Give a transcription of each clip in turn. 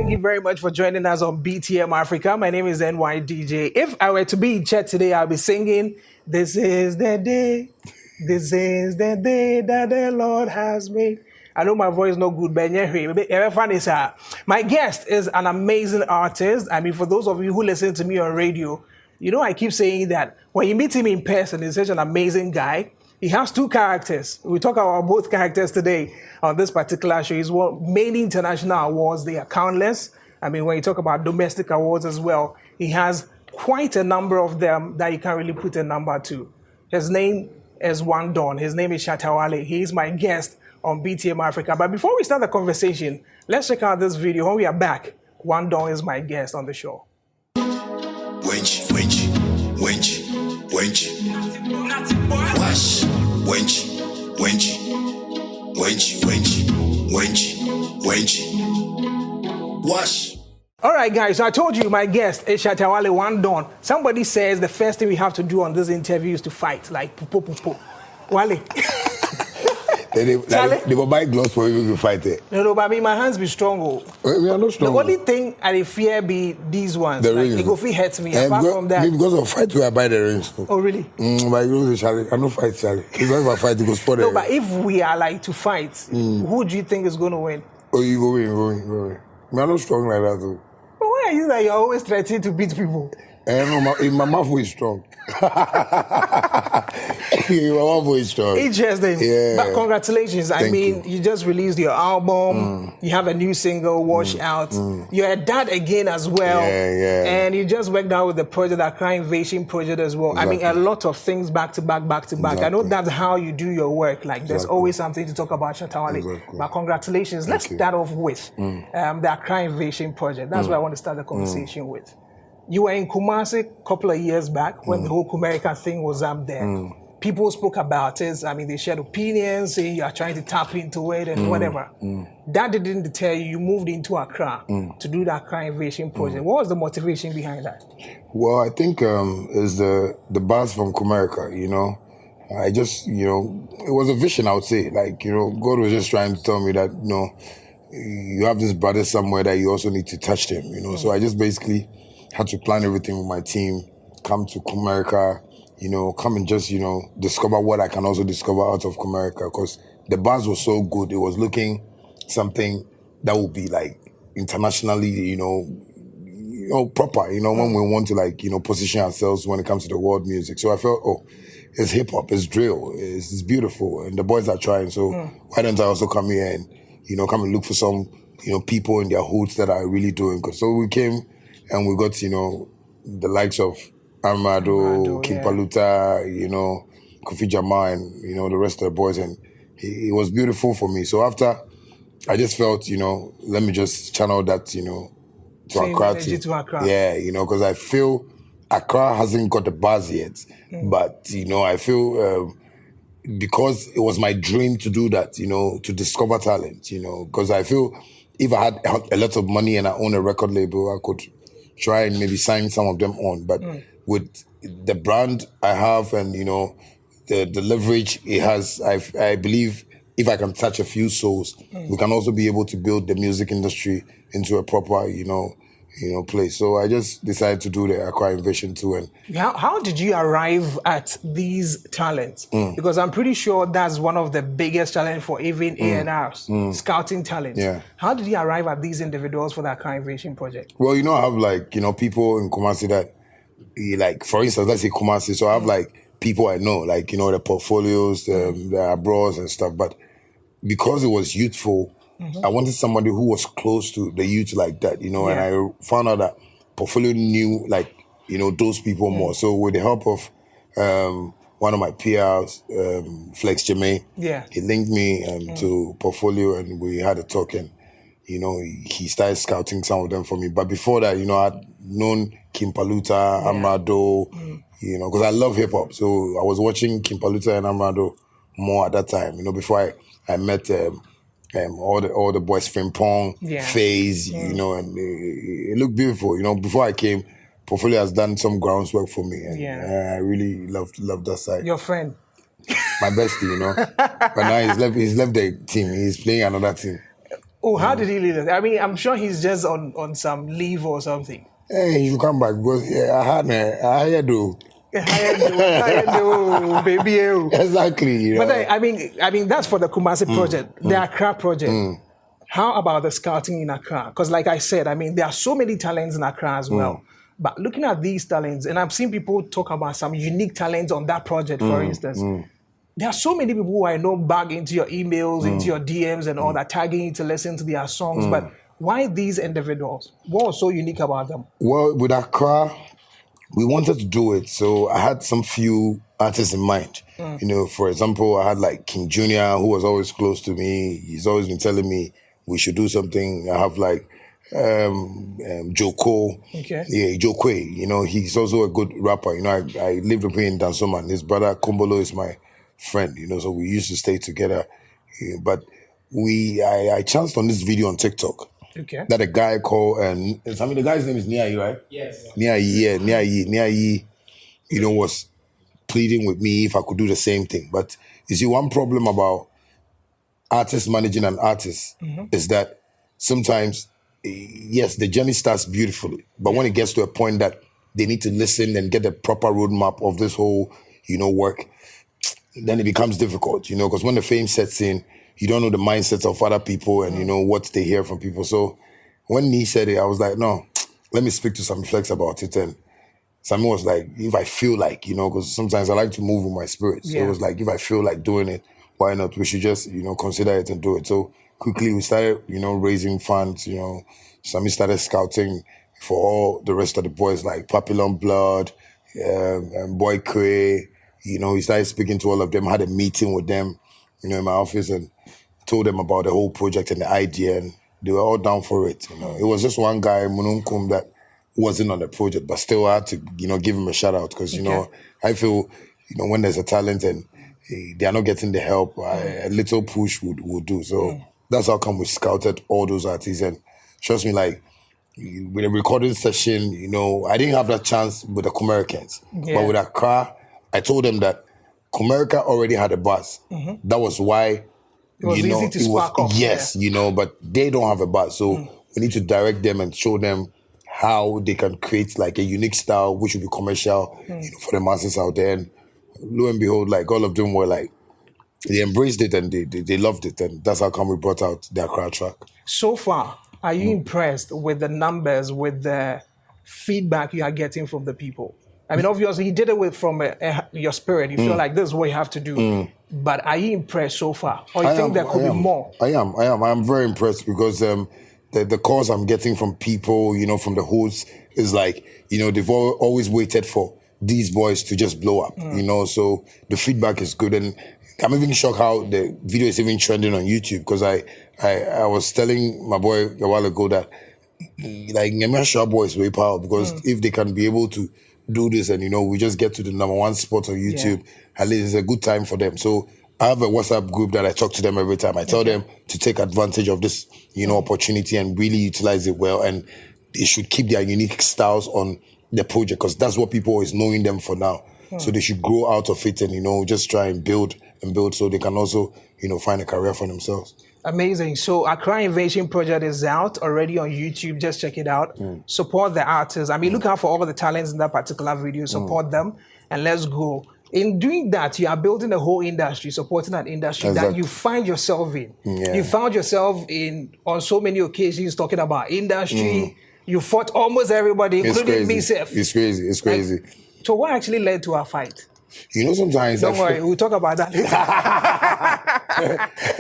Thank you very much for joining us on BTM Afrika. My name is NYDJ. If I were to be in church today, I'll be singing, "This is the day that the Lord has made." I know my voice is not good, but my guest is an amazing artist. I mean, for those of you who listen to me on radio, you know I keep saying that when you meet him in person, he's such an amazing guy. He has two characters. We talk about both characters today on this particular show. He's won many international awards. They are countless. I mean, when you talk about domestic awards as well, he has quite a number of them that you can't really put a number to. His name is One Don. His name is Shatta Wale. He is my guest on BTM Afrika. But before we start the conversation, let's check out this video. When we are back, One Don is my guest on the show. Wench. Wash. Wench. Wash. All right, guys, so I told you my guest is Shatta Wale, One Don. Somebody says the first thing we have to do on this interview is to fight, like po. Wale. They will buy gloves for you to fight it. No, but I mean, my hands be strong. We are not strong. The only thing I fear be these ones. The like, rings. they go fit hurt me. Apart from that. Because of fight, we are by the rings. Oh, really? But you know, Charlie, I don't fight, Charlie. If I fight, you go spot it. No, but if we are like to fight, who do you think is going to win? Oh, you go win. We are not strong like that, though. But why are you like you're always threatening to beat people? My mouth is strong. My mouth is strong. Interesting. Yeah. But congratulations. Thank you. You just released your album. You have a new single, Wash Out. You're a dad again as well. Yeah. And you just worked out with the project, the Accra Invasion project as well. Exactly. I mean, a lot of things back to back. Exactly. I know that's how you do your work. Like, there's always something to talk about, Shatta Wale. Exactly. But congratulations. Let's start off with the Accra Invasion project. That's what I want to start the conversation with. You were in Kumasi a couple of years back when the whole Kumerica thing was up there. People spoke about it. I mean, they shared opinions, saying you are trying to tap into it and whatever. That didn't deter you. You moved into Accra to do that Accra Invasion project. What was the motivation behind that? Well, I think it's the buzz from Kumerica, you know. I just, you know, it was a vision, I would say. Like, you know, God was just trying to tell me that, you know, you have this brother somewhere that you also need to touch them, you know. So I just basically had to plan everything with my team, come to Kumerica, you know, come and just, you know, discover what I can also discover out of Kumerica, because the buzz was so good. It was looking something that would be like internationally, you know, proper, you know, when we want to like, you know, position ourselves when it comes to the world music. So I felt, it's hip hop, it's drill, it's beautiful, and the boys are trying. So why don't I also come here and, you know, come and look for some, you know, people in their hoods that are really doing good. So we came and we got, you know, the likes of Amado, Kimpaluta, you know, Kofi Jama, and, you know, the rest of the boys. And it was beautiful for me. So after, I just felt, you know, let me just channel that, you know, to Accra. Yeah, you know, because I feel Accra hasn't got the buzz yet. But, you know, I feel because it was my dream to do that, you know, to discover talent, you know, because I feel if I had a lot of money and I own a record label, I could try and maybe sign some of them on. But with the brand I have and, you know, the leverage it has, I believe if I can touch a few souls, we can also be able to build the music industry into a proper, you know, place. So I just decided to do the Accra Invasion too. And how did you arrive at these talents? Because I'm pretty sure that's one of the biggest challenges for even A&Rs, scouting talent. Yeah. How did you arrive at these individuals for the Accra Invasion project? Well, you know, I have like, you know, people in Kumasi that, like, for instance, let's say Kumasi. So I have like people I know, like, you know, the portfolios, the abroads and stuff. But because it was youthful, I wanted somebody who was close to the youth like that, you know, and I found out that Portfolio knew, like, you know, those people more. So with the help of one of my peers, Flex Jermaine, he linked me to Portfolio and we had a talk and, you know, he started scouting some of them for me. But before that, you know, I'd known Kimpaluta, Amado, you know, because I love hip hop. So I was watching Kimpaluta and Amado more at that time, you know, before I met all the boys, Frimpong, FaZe, you know, and it looked beautiful. You know, before I came, Portfolio has done some groundwork for me, and I really loved that side. Your friend, my bestie, you know, but now he's left the team. He's playing another team. Oh, how did he leave it? I mean, I'm sure he's just on some leave or something. Hey, you come back because I had to. Baby. Exactly. You know? But I mean, that's for the Kumasi project, the Accra project. How about the scouting in Accra? Because, like I said, I mean, there are so many talents in Accra as well. But looking at these talents, and I've seen people talk about some unique talents on that project, for instance. There are so many people who I know bag into your emails, into your DMs and all that, tagging you to listen to their songs. But why these individuals? What was so unique about them? Well, with Accra, we wanted to do it. So I had some few artists in mind. You know, for example, I had like King Jr., who was always close to me. He's always been telling me we should do something. I have like Joko. Okay. Yeah, Joko. You know, he's also a good rapper. You know, I lived with him in Dansoman. His brother Kumbolo is my friend, you know, so we used to stay together. Yeah, but I chanced on this video on TikTok. Okay. That a guy called, the guy's name is Niayi, right? Yes. Niayi, you know, was pleading with me if I could do the same thing. But you see, one problem about artists managing an artist is that sometimes, yes, the journey starts beautifully, but when it gets to a point that they need to listen and get the proper roadmap of this whole, you know, work, then it becomes difficult, you know, because when the fame sets in, you don't know the mindsets of other people and, you know, what they hear from people. So when he said it, I was like, no, let me speak to Sammy Flex about it. And Sammy was like, if I feel like, you know, because sometimes I like to move with my spirit. So it was like, if I feel like doing it, why not? We should just, you know, consider it and do it. So quickly we started, you know, raising funds, you know. Sammy started scouting for all the rest of the boys like Papillon Blood, and Boy Cray. You know, he started speaking to all of them, had a meeting with them, you know, in my office and told them about the whole project and the idea, and they were all down for it. You know, it was just one guy, Mununkum, that wasn't on the project, but still I had to, you know, give him a shout out because, you know, I feel, you know, when there's a talent and they are not getting the help, a little push would do. So that's how come we scouted all those artists. And trust me, like, with a recording session, you know, I didn't have that chance with the Americans, but with Accra, I told them that Comerica already had a buzz. That was why, it was easy to spark off. Yes, you know, but they don't have a buzz. So we need to direct them and show them how they can create like a unique style, which will be commercial, you know, for the masses out there. And lo and behold, like all of them were like, they embraced it and they loved it. And that's how come we brought out the Accra track. So far, are you impressed with the numbers, with the feedback you are getting from the people? I mean, obviously, you did it from your spirit. You feel like this is what you have to do. But are you impressed so far? Or you think there could be more? I am. I'm very impressed because the calls I'm getting from people, you know, from the hosts is like, you know, they've always waited for these boys to just blow up, you know, so the feedback is good. And I'm even shocked how the video is even trending on YouTube because I was telling my boy a while ago that, like, Nyamia boys way power because if they can be able to do this and, you know, we just get to the #1 spot on YouTube, at least it's a good time for them. So I have a WhatsApp group that I talk to them every time. I tell them to take advantage of this, you know, opportunity and really utilize it well. And they should keep their unique styles on the project because that's what people is knowing them for now. So they should grow out of it and, you know, just try and build so they can also, you know, find a career for themselves. Amazing. So Accra Invasion project is out already on YouTube. Just check it out. Support the artists. I mean, look out for all the talents in that particular video. Support them and let's go. In doing that, you are building a whole industry, supporting an industry that you find yourself in. You found yourself in on so many occasions talking about industry. You fought almost everybody, including me. It's crazy. It's crazy. Like, so what actually led to our fight? You know, sometimes... Don't worry, we'll talk about that later.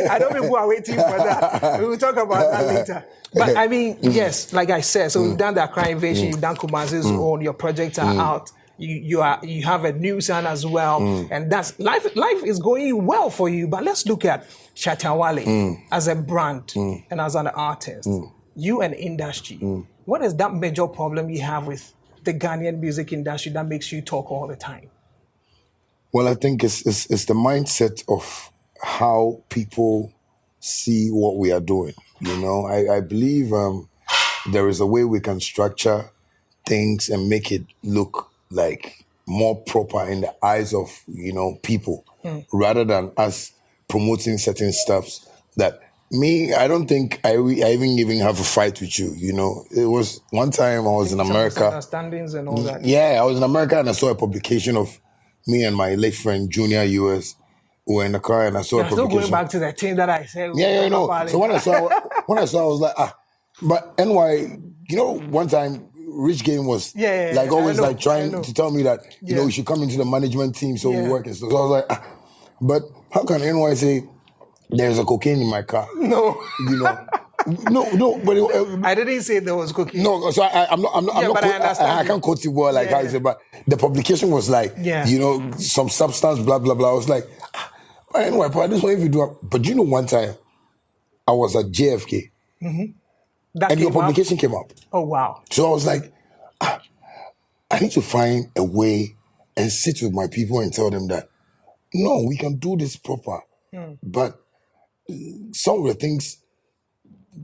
I know people are waiting for that. We will talk about that later. But I mean, yes, like I said, so we've done the Accra Invasion, you've done Kumasi's own, your projects are out. You have a new son as well. And that's life is going well for you. But let's look at Shatta Wale as a brand and as an artist. You and industry. What is that major problem you have with the Ghanaian music industry that makes you talk all the time? Well, I think it's the mindset of how people see what we are doing. You know, I believe there is a way we can structure things and make it look like more proper in the eyes of, you know, people rather than us promoting certain stuffs that Me, I don't think I even have a fight with you. You know, it was one time I was in Some America. misunderstandings and all that. Yeah, I was in America and I saw a publication of me and my late friend Junior US. We were in the car and I saw a You're still publication. going back to the thing that I said. Yeah, I know. So when I saw, I was like, But NY, you know, one time Rich Game was like always like trying to tell me that you know we should come into the management team so we work and stuff. So I was like, but how can NY say there's a cocaine in my car? No, you know. No, but I didn't say there was cocaine. No, so I'm not. I can't quote you well like how you say, but the publication was like, you know, some substance, blah blah blah. I was like, anyway, but this one if you do. But you know, one time I was at JFK, and your publication came up. Oh wow! So I was like, I need to find a way and sit with my people and tell them that no, we can do this proper, but some of the things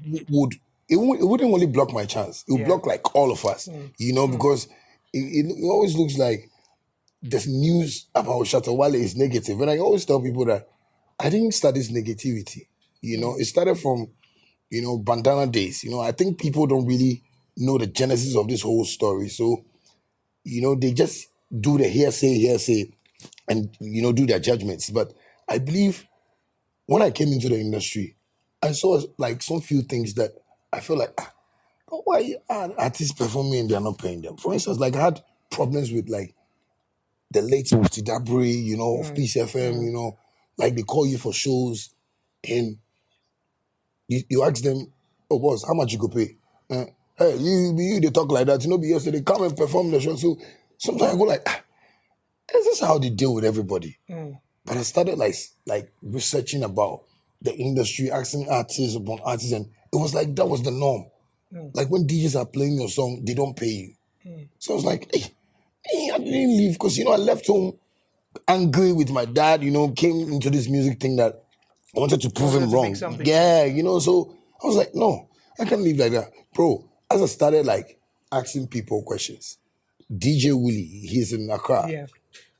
it wouldn't only block my chance. It would block like all of us, you know, because it always looks like the news about Shatta Wale is negative. And I always tell people that I didn't start this negativity. You know, it started from, you know, bandana days. You know, I think people don't really know the genesis of this whole story. So, you know, they just do the hearsay, and, you know, do their judgments. But I believe when I came into the industry, I saw like some few things that I feel like, why are artists performing and they're not paying them? For instance, like I had problems with like the late Mufti Dabri, you know, of Peace FM, you know, like they call you for shows and you ask them, oh boss, how much you go pay? Hey, you they talk like that, you know, be yesterday, come and perform the show. So sometimes I go like, is this how they deal with everybody? But I started like researching about the industry, asking artists upon artists, and it was like that was the norm. Like when DJs are playing your song, they don't pay you. So I was like, hey, I didn't leave because, you know, I left home angry with my dad, you know, came into this music thing that I wanted to prove him wrong. Yeah, you know, so I was like, no, I can't live like that. Bro, as I started like asking people questions, DJ Willie, he's in Accra. Yeah.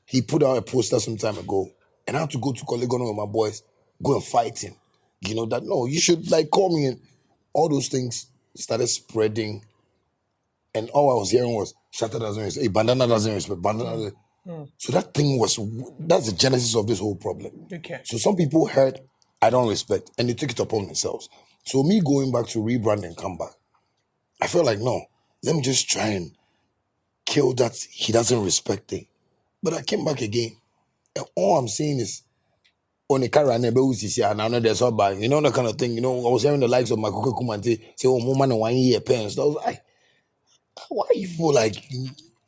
He put out a poster some time ago, and I had to go to Kolegono with my boys, go and fight him. You know, that no, you should like call me, and all those things started spreading. And all I was hearing was Shatta doesn't respect, Bandana doesn't respect, Bandana doesn't. So that thing that's the genesis of this whole problem. Okay. So some people heard, I don't respect, and they took it upon themselves. So me going back to rebrand and come back, I felt like, no, let me just try and kill that he doesn't respect thing. But I came back again, and all I'm saying is, on a car and I know there's all bad, you know, that kind of thing. You know, I was hearing the likes of my Coca Kumante say, oh, woman, 1 year parents. I was like, why are you people like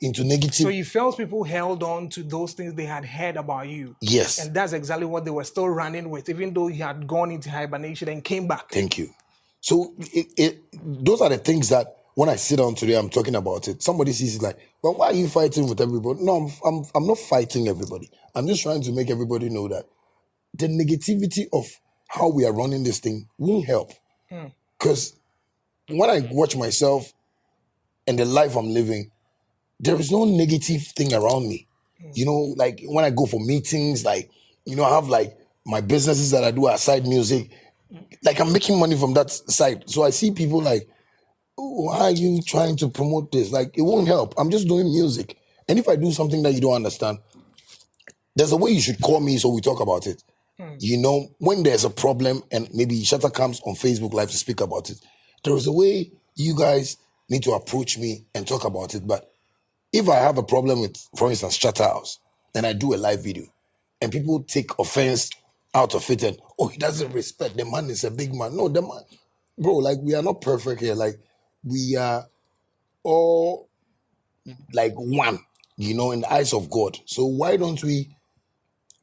into negative? So you felt people held on to those things they had heard about you. Yes. And that's exactly what they were still running with, even though you had gone into hibernation and came back. Thank you. So those are the things that when I sit down today, I'm talking about it. Somebody sees it like, well, why are you fighting with everybody? No, I'm not fighting everybody. I'm just trying to make everybody know that the negativity of how we are running this thing won't help. Because when I watch myself and the life I'm living, there is no negative thing around me. You know, like when I go for meetings, like, you know, I have like my businesses that I do outside music, like I'm making money from that side. So I see people like, oh, why are you trying to promote this? Like, it won't help. I'm just doing music. And if I do something that you don't understand, there's a way you should call me so we talk about it. You know, when there's a problem and maybe Shatta comes on Facebook Live to speak about it, there is a way you guys need to approach me and talk about it. But if I have a problem with, for instance, Shatta House, and I do a live video, and people take offense out of it and, oh, he doesn't respect, the man is a big man. No, the man, bro, like we are not perfect here. Like we are all like one, you know, in the eyes of God. So why don't we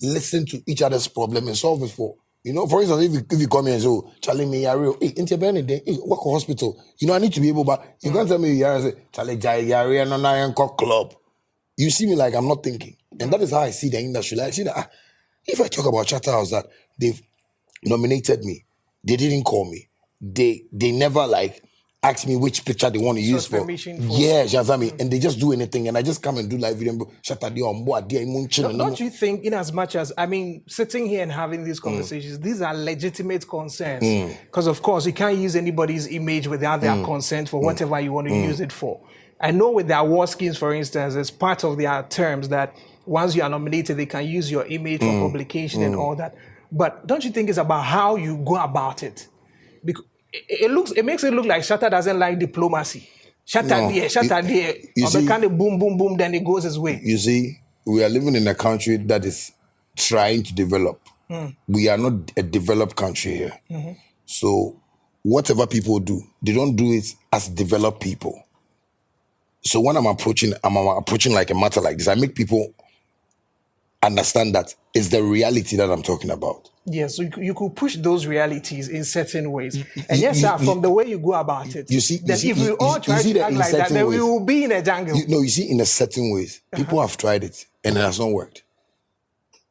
listen to each other's problem and solve it for, you know, for instance, if you come here and say, oh, Charlie, me, Yari, hey, into hey, work hospital. You know, I need to be able, but you can't tell me, Yari, say, Charlie, Yari, and I club. You see me like I'm not thinking. And that is how I see the industry. Like, I see that if I talk about Shatta House, that they've nominated me, they didn't call me. They never like ask me which picture they want to use for. Yeah, you understand me? And they just do anything, and I just come and do live video. Don't you think, in as much as, I mean, sitting here and having these conversations, these are legitimate concerns? Because, of course, you can't use anybody's image without their consent for whatever you want to use it for. I know with the award schemes, for instance, it's part of their terms that once you are nominated, they can use your image for publication and all that. But don't you think it's about how you go about it? Because it makes it look like Shatta doesn't like diplomacy. Shatta there, or the kind of boom, boom, boom, then it goes his way. You see, we are living in a country that is trying to develop. We are not a developed country here. So whatever people do, they don't do it as developed people. So when I'm approaching like a matter like this, I make people understand that it's the reality that I'm talking about. Yes, so you could push those realities in certain ways. And yes, sir, from the way you go about it, if we all try to act like that, then we will be in a jungle. You see, in a certain ways, people have tried it and it has not worked.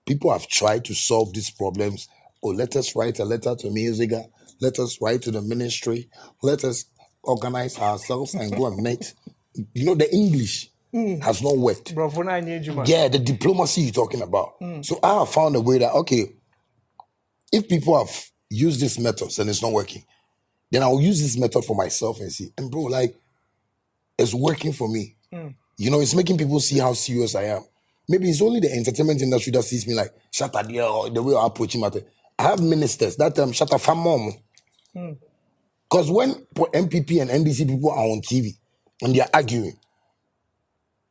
People have tried to solve these problems. Oh, let us write a letter to Musica. Let us write to the ministry. Let us organize ourselves and go and meet. You know, the English has not worked. Yeah, the diplomacy you're talking about. So I have found a way that, okay, if people have used this method and it's not working, then I'll use this method for myself and see. And bro, like, it's working for me. You know, it's making people see how serious I am. Maybe it's only the entertainment industry that sees me like, Shatta there, or the way I approach him. I have ministers that Shatta fam mom. Because when MPP and NDC people are on TV and they are arguing,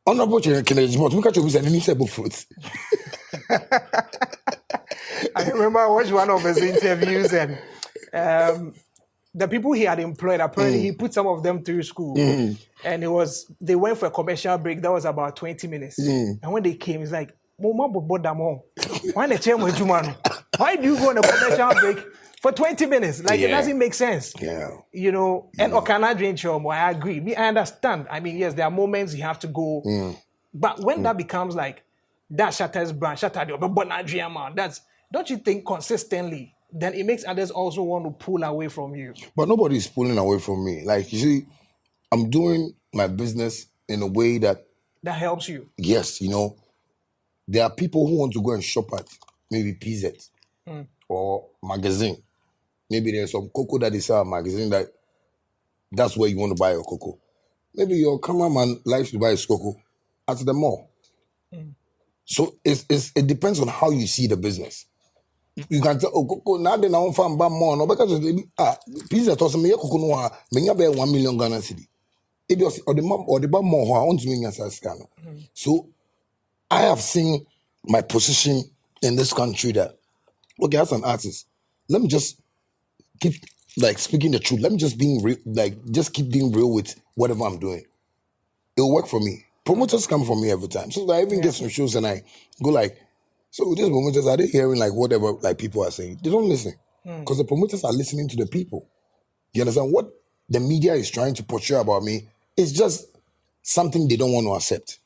honorable Kennedy, but we can't use any table fruits. I remember I watched one of his interviews and the people he had employed, apparently he put some of them through school. And they went for a commercial break that was about 20 minutes. And when they came, it's like, why do you go on a commercial break for 20 minutes? Like, it doesn't make sense. Yeah. You know, and Okana drink I agree. I understand. I mean, yes, there are moments you have to go. But when that becomes like, that's Shatta's brand, Shatta, don't you think consistently, then it makes others also want to pull away from you? But nobody is pulling away from me. Like, you see, I'm doing my business in a way that helps you. Yes, you know, there are people who want to go and shop at maybe PZ or magazine. Maybe there's some cocoa that is a magazine that's where you want to buy your cocoa. Maybe your cameraman likes to buy his cocoa at the mall. So it depends on how you see the business. You can tell, cocoa now they now find more no because PZ told me cocoa no me 1 million Ghana cedi. It was or the more I want to mean as scan. So I have seen my position in this country that, okay, as an artist, let me just keep like speaking the truth. Let me just being real, just keep being real with whatever I'm doing. It'll work for me. Promoters come for me every time. So I even get some shows and I go like, so these promoters, are they hearing like whatever like people are saying? They don't listen. Because the promoters are listening to the people. You understand? What the media is trying to portray about me is just something they don't want to accept.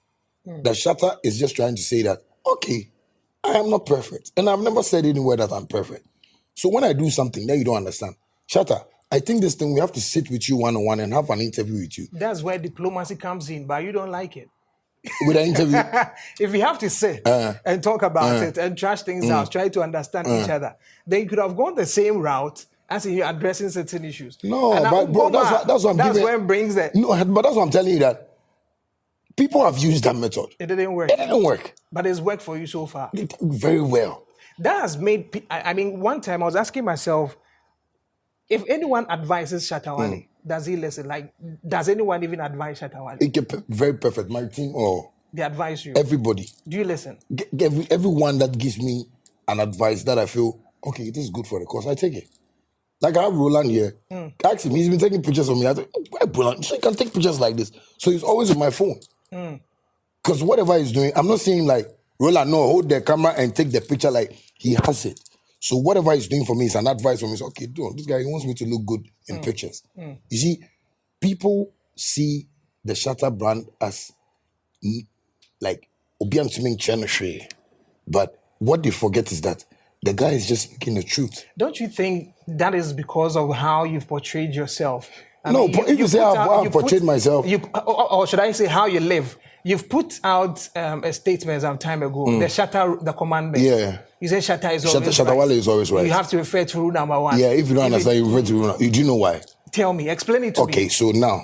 That Shatta is just trying to say that, okay, I am not perfect. And I've never said anywhere that I'm perfect. So when I do something that you don't understand, Shatta, I think this thing, we have to sit with you one-on-one and have an interview with you. That's where diplomacy comes in, but you don't like it. With an interview? If you have to sit and talk about it and trash things out, try to understand each other, then you could have gone the same route as in you're addressing certain issues. No, but bro, that's what when it brings that. No, but that's what I'm telling you, that people have used that method. It didn't work. It didn't work. But it's worked for you so far. Very well. That has made, I mean, one time I was asking myself, if anyone advises Shatta Wale, does he listen? Like, does anyone even advise Shatta Wale? Very perfect. My team, they advise you? Everybody. Do you listen? Everyone that gives me an advice that I feel, okay, this is good for the cause, I take it. Like I have Roland here. Ask him, he's been taking pictures of me. I think, why Roland? So he can take pictures like this. So he's always on my phone. Because whatever he's doing, I'm not saying like, Roland, no, hold the camera and take the picture like he has it. So whatever he's doing for me is an advice for me. So, okay, this guy, he wants me to look good in pictures. You see, people see the Shatta brand as like, but what they forget is that the guy is just speaking the truth. Don't you think that is because of how you've portrayed yourself? No, if you say I've portrayed myself. Or should I say how you live? You've put out a statement some time ago. The Shatta, the commandment. Yeah. You say Shatta is always right. Shatta Wale is always right. You have to refer to rule number 1. Yeah, if you don't understand, you refer to rule. Do you know why? Tell me, explain it to me. Okay, so now,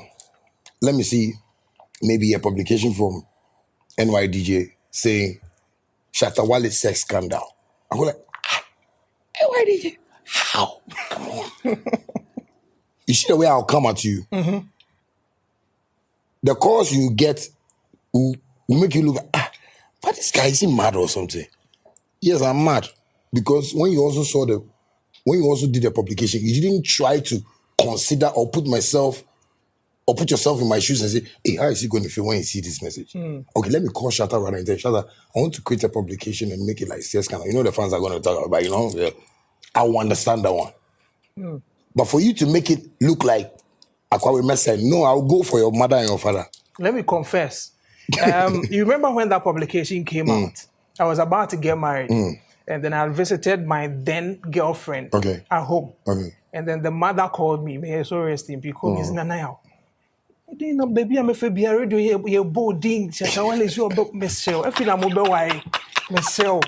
let me see maybe a publication from NYDJ saying Shatta Wale sex scandal. I go like, NYDJ, how? Come on. You see the way I'll come at you. Mm-hmm. The calls you get will make you look, but this guy, is he mad or something? Yes, I'm mad. Because when you also did the publication, you didn't try to consider or put yourself in my shoes and say, hey, how is he going to feel when he see this message? Okay, let me call Shatta right now and tell Shatta, I want to create a publication and make it like CS kind of, the fans are going to talk about, I will understand that one. But for you to make it look like Akwawe message, no, I'll go for your mother and your father. Let me confess. You remember when that publication came out? I was about to get married. And then I visited my then girlfriend at home. Okay. And then the mother called me. May I so rest in peace. Called me, Nanaya. Baby, I'm a Febia radio. You're boarding. Shatta Wale is your book, Michelle. I feel I'm over why. Michelle.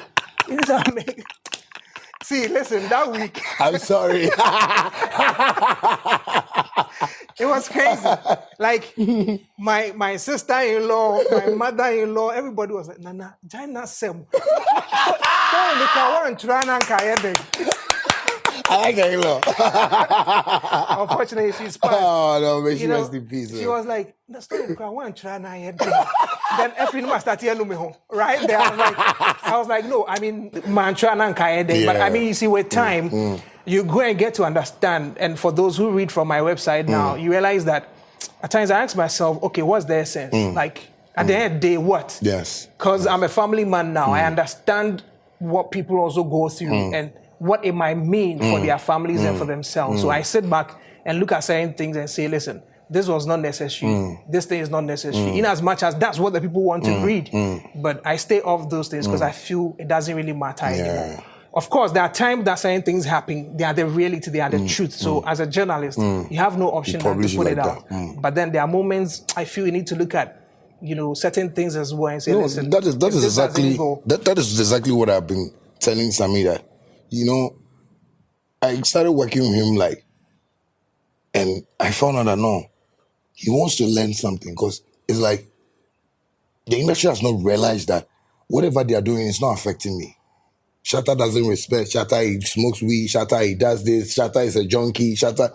See, listen, that week. I'm sorry. It was crazy. Like, my sister-in-law, my mother-in-law, everybody was like, Nana, Jaina Sem. I like her in-law. Unfortunately, she's passed. Oh, no, man, she rest in peace. She was like, that's not I want to try now. Then everyone started yelling me home. Right there, I was like, no, I mean, man, try now. But I mean, you see, with time, you go and get to understand. And for those who read from my website now, you realize that at times I ask myself, okay, what's the essence? Like, at the end of the day, what? Yes. Because I'm a family man now. I understand what people also go through and what it might mean for their families and for themselves. So I sit back and look at certain things and say, listen, this was not necessary. This thing is not necessary. In as much as that's what the people want to read. But I stay off those things because I feel it doesn't really matter anymore. Of course, there are times that certain things happen. They are the reality, they are the truth. So as a journalist, you have no option than to put it out. But then there are moments I feel you need to look at, certain things as well and say, listen, that is exactly what I've been telling Sammy that, I started working with him and I found out that no, he wants to learn something because it's like the industry has not realized that whatever they are doing is not affecting me. Shatta doesn't respect. Shatta, he smokes weed. Shatta, he does this. Shatta is a junkie. Shatta.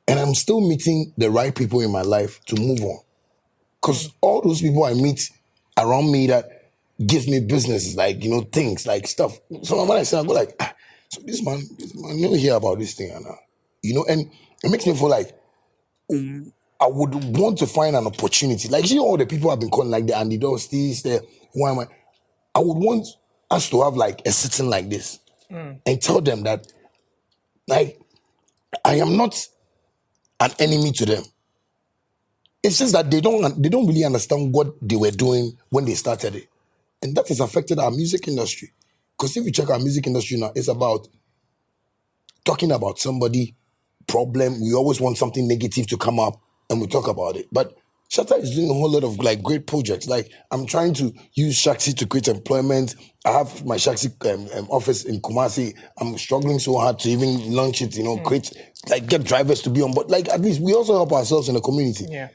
And I'm still meeting the right people in my life to move on. Because all those people I meet around me that gives me business, things, like stuff. So when I say, I go like, so this man, you hear about this thing, and it makes me feel like I would want to find an opportunity. Like, all the people I've been calling, like the Andy Dostis, who am I would want us to have like a sitting like this and tell them that, like, I am not an enemy to them. It's just that they don't really understand what they were doing when they started it. And that has affected our music industry. Because if you check our music industry now, it's about talking about somebody problem. We always want something negative to come up and we talk about it. But Shatta is doing a whole lot of like great projects. Like, I'm trying to use Shaxi to create employment. I have my Shaxi office in Kumasi. I'm struggling so hard to even launch it, create, get drivers to be on board. Like, at least we also help ourselves in the community. Yeah.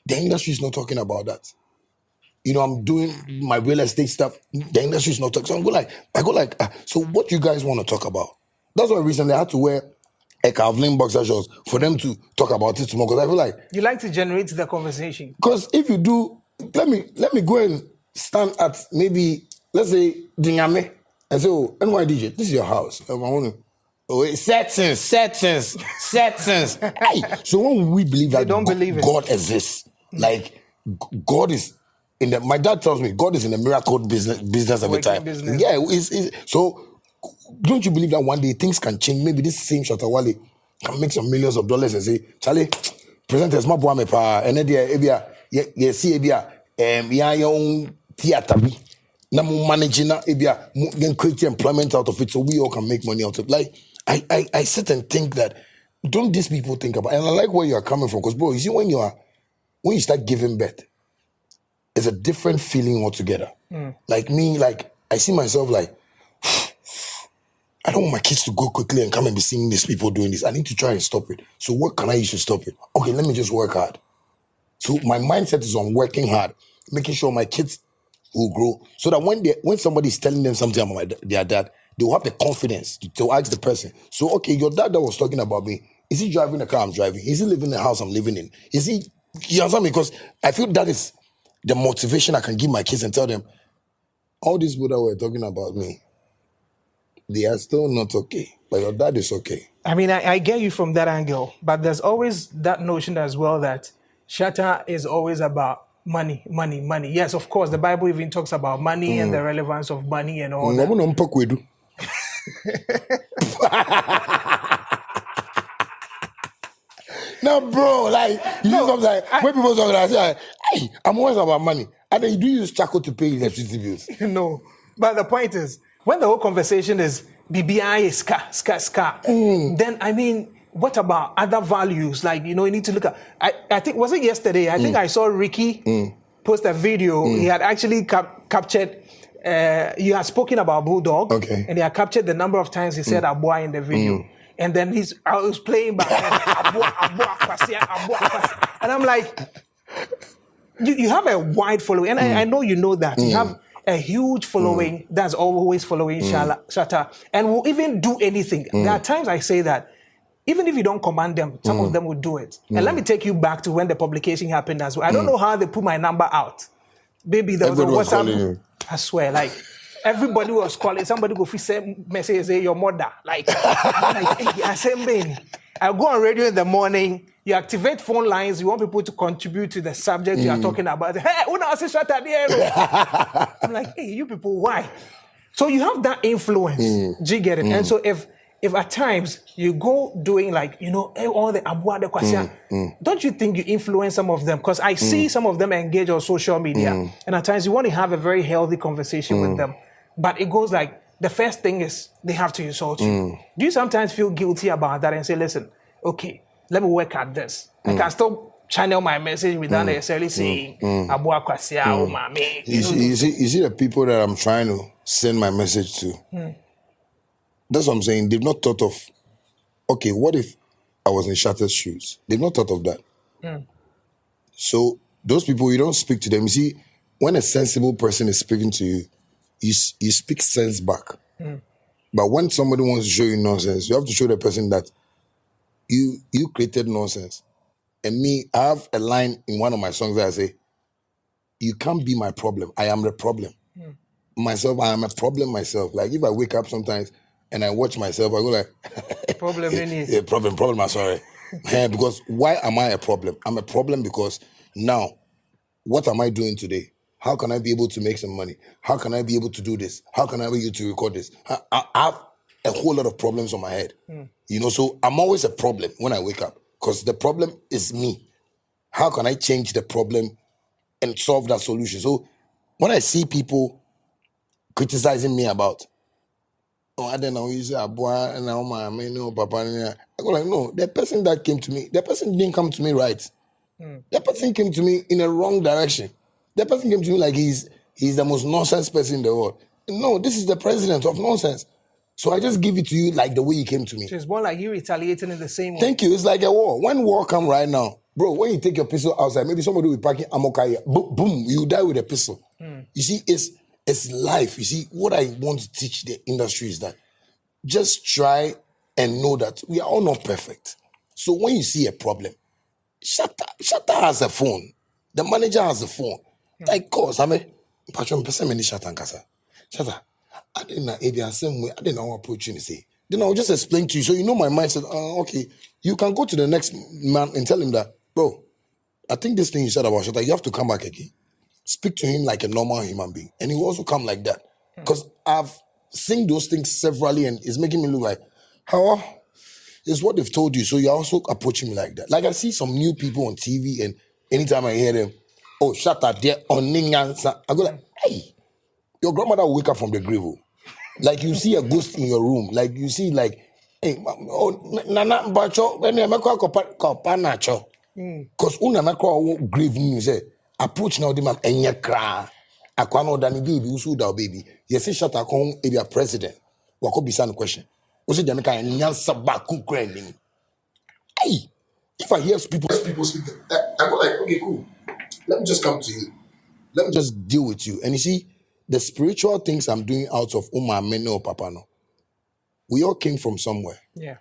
The industry is not talking about that. I'm doing my real estate stuff. The industry is not talking. So I go like, so what you guys want to talk about? That's why recently I had to wear a Calvin boxer shorts for them to talk about it tomorrow. Because I feel like you like to generate the conversation. Because if you do, let me go and stand at maybe, let's say Dinyame and say, oh, NYDJ, this is your house. I want to. Oh, settings. Hey, so when we believe that God exists, like God is in the. My dad tells me God is in the miracle business every time. Business. Yeah, so. Don't you believe that one day things can change? Maybe this same Shatta Wale can make some millions of dollars and say, Charlie, presenters, my boy, and then you see, your own theater. Now managing then create employment out of it so we all can make money out of it. Like, I sit and think that don't these people think about? And I like where you are coming from, because bro, you see when you start giving birth, it's a different feeling altogether. Like me, like I see myself like, I don't want my kids to go quickly and come and be seeing these people doing this. I need to try and stop it. So what can I use to stop it? Okay, let me just work hard. So my mindset is on working hard, making sure my kids will grow, so that when somebody is telling them something about their dad, they will have the confidence to ask the person. So okay, your dad that was talking about me, is he driving the car I'm driving? Is he living in the house I'm living in? Is he? You understand me? Because I feel that is the motivation I can give my kids and tell them, all these people that were talking about me, they are still not okay, but your dad is okay. I mean, I get you from that angle, but there's always that notion as well that Shatta is always about money, money, money. Yes, of course, the Bible even talks about money and the relevance of money and all that. No, bro, like, you know something like, when people talk, I say, hey, I'm always about money. And then you do use charcoal to pay electricity bills. No, but the point is, when the whole conversation is BBI is ska, then I mean, what about other values? Like, you need to look at, I think, was it yesterday? I think I saw Ricky post a video. He had actually captured, he had spoken about Bulldog, and he had captured the number of times he said Abua in the video. And then I was playing back, Abua, and I'm like, you have a wide following, and I know you know that. You have a huge following that's always following Shatta, and will even do anything. There are times I say that, even if you don't command them, some of them will do it. And let me take you back to when the publication happened as well. I don't know how they put my number out. Baby, there was a WhatsApp. I swear, like, everybody was calling. Somebody go send message, say your mother. Like, I say, man, I go on radio in the morning. You activate phone lines. You want people to contribute to the subject you are talking about. Hey, una say Shatta there. I'm like, hey, you people, why? So you have that influence. Do you get it? And so if at times you go doing like, all the Abua, the Kwasia, don't you think you influence some of them? Because I see some of them engage on social media. And at times you want to have a very healthy conversation with them. But it goes like, the first thing is they have to insult you. Do you sometimes feel guilty about that and say, listen, okay, let me work at this. I can still channel my message without necessarily saying, Abua Kwasia, oh, mami. You see the people that I'm trying to send my message to, that's what I'm saying. They've not thought of, okay, what if I was in Shatta's shoes? They've not thought of that. So those people, you don't speak to them. You see, when a sensible person is speaking to you, you speak sense back. But when somebody wants to show you nonsense, you have to show the person that you created nonsense. And me, I have a line in one of my songs that I say, you can't be my problem. I am the problem. Myself, I am a problem myself. Like if I wake up sometimes and I watch myself, I go like, problem in it. Yeah, problem, I'm sorry. Because why am I a problem? I'm a problem because now, what am I doing today? How can I be able to make some money? How can I be able to do this? How can I be able to record this? I have a whole lot of problems on my head. So I'm always a problem when I wake up because the problem is me. How can I change the problem and solve that solution? So when I see people criticizing me about, I don't know, you say, Abua, and now my papa, I go like, no, the person that came to me, the person didn't come to me right. The person came to me in a wrong direction. The person came to me like he's the most nonsense person in the world. No, this is the president of nonsense. So I just give it to you like the way he came to me. So it's more like you retaliating in the same way. Thank you. It's like a war. When war come right now, bro, when you take your pistol outside, maybe somebody will be packing amokaya, boom, you die with a pistol. You see, it's life. You see, what I want to teach the industry is that just try and know that we are all not perfect. So when you see a problem, Shatta has a phone. The manager has a phone. Like, course, I mean, patron person many Shatta and Kasa. Shatta, I didn't know the same way. I didn't know how approach you to say. Then I'll just explain to you. So you know my mindset. Okay, you can go to the next man and tell him that, bro, I think this thing you said about Shatta, you have to come back again. Speak to him like a normal human being. And he will also come like that. Because I've seen those things severally and it's making me look like, how is what they've told you. So you're also approaching me like that. Like I see some new people on TV and anytime I hear them, oh, Shatta there on Ningansa, I go like, hey, your grandmother will wake up from the grave. Like you see a ghost in your room. Like you see like Hey, oh, Nana Bacho, when you make a copanacho. Because una na kwa grave news say approach now the man enye kra akwa no dani baby usu da baby yes Shatta kon e be president wako bisa no question o say Jamaican nyansa ba ku kra ni hey if I hear people speak I go like okay cool let me just come to you let me just deal with you and you see the spiritual things I'm doing out of Uma Mene or Papa no we all came from somewhere Yeah.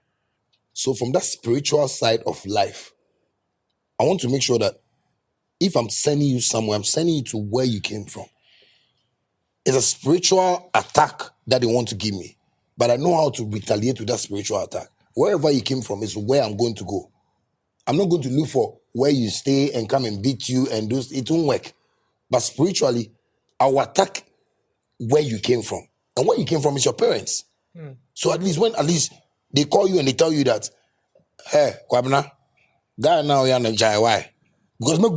so from that spiritual side of life I want to make sure that if I'm sending you somewhere, I'm sending you to where you came from. It's a spiritual attack that they want to give me. But I know how to retaliate with that spiritual attack. Wherever you came from is where I'm going to go. I'm not going to look for where you stay and come and beat you and do it won't work. But spiritually, I will attack where you came from. And where you came from is your parents. So at least they call you and they tell you that, hey, Kwabena, guy now you're on a jai, why? Because so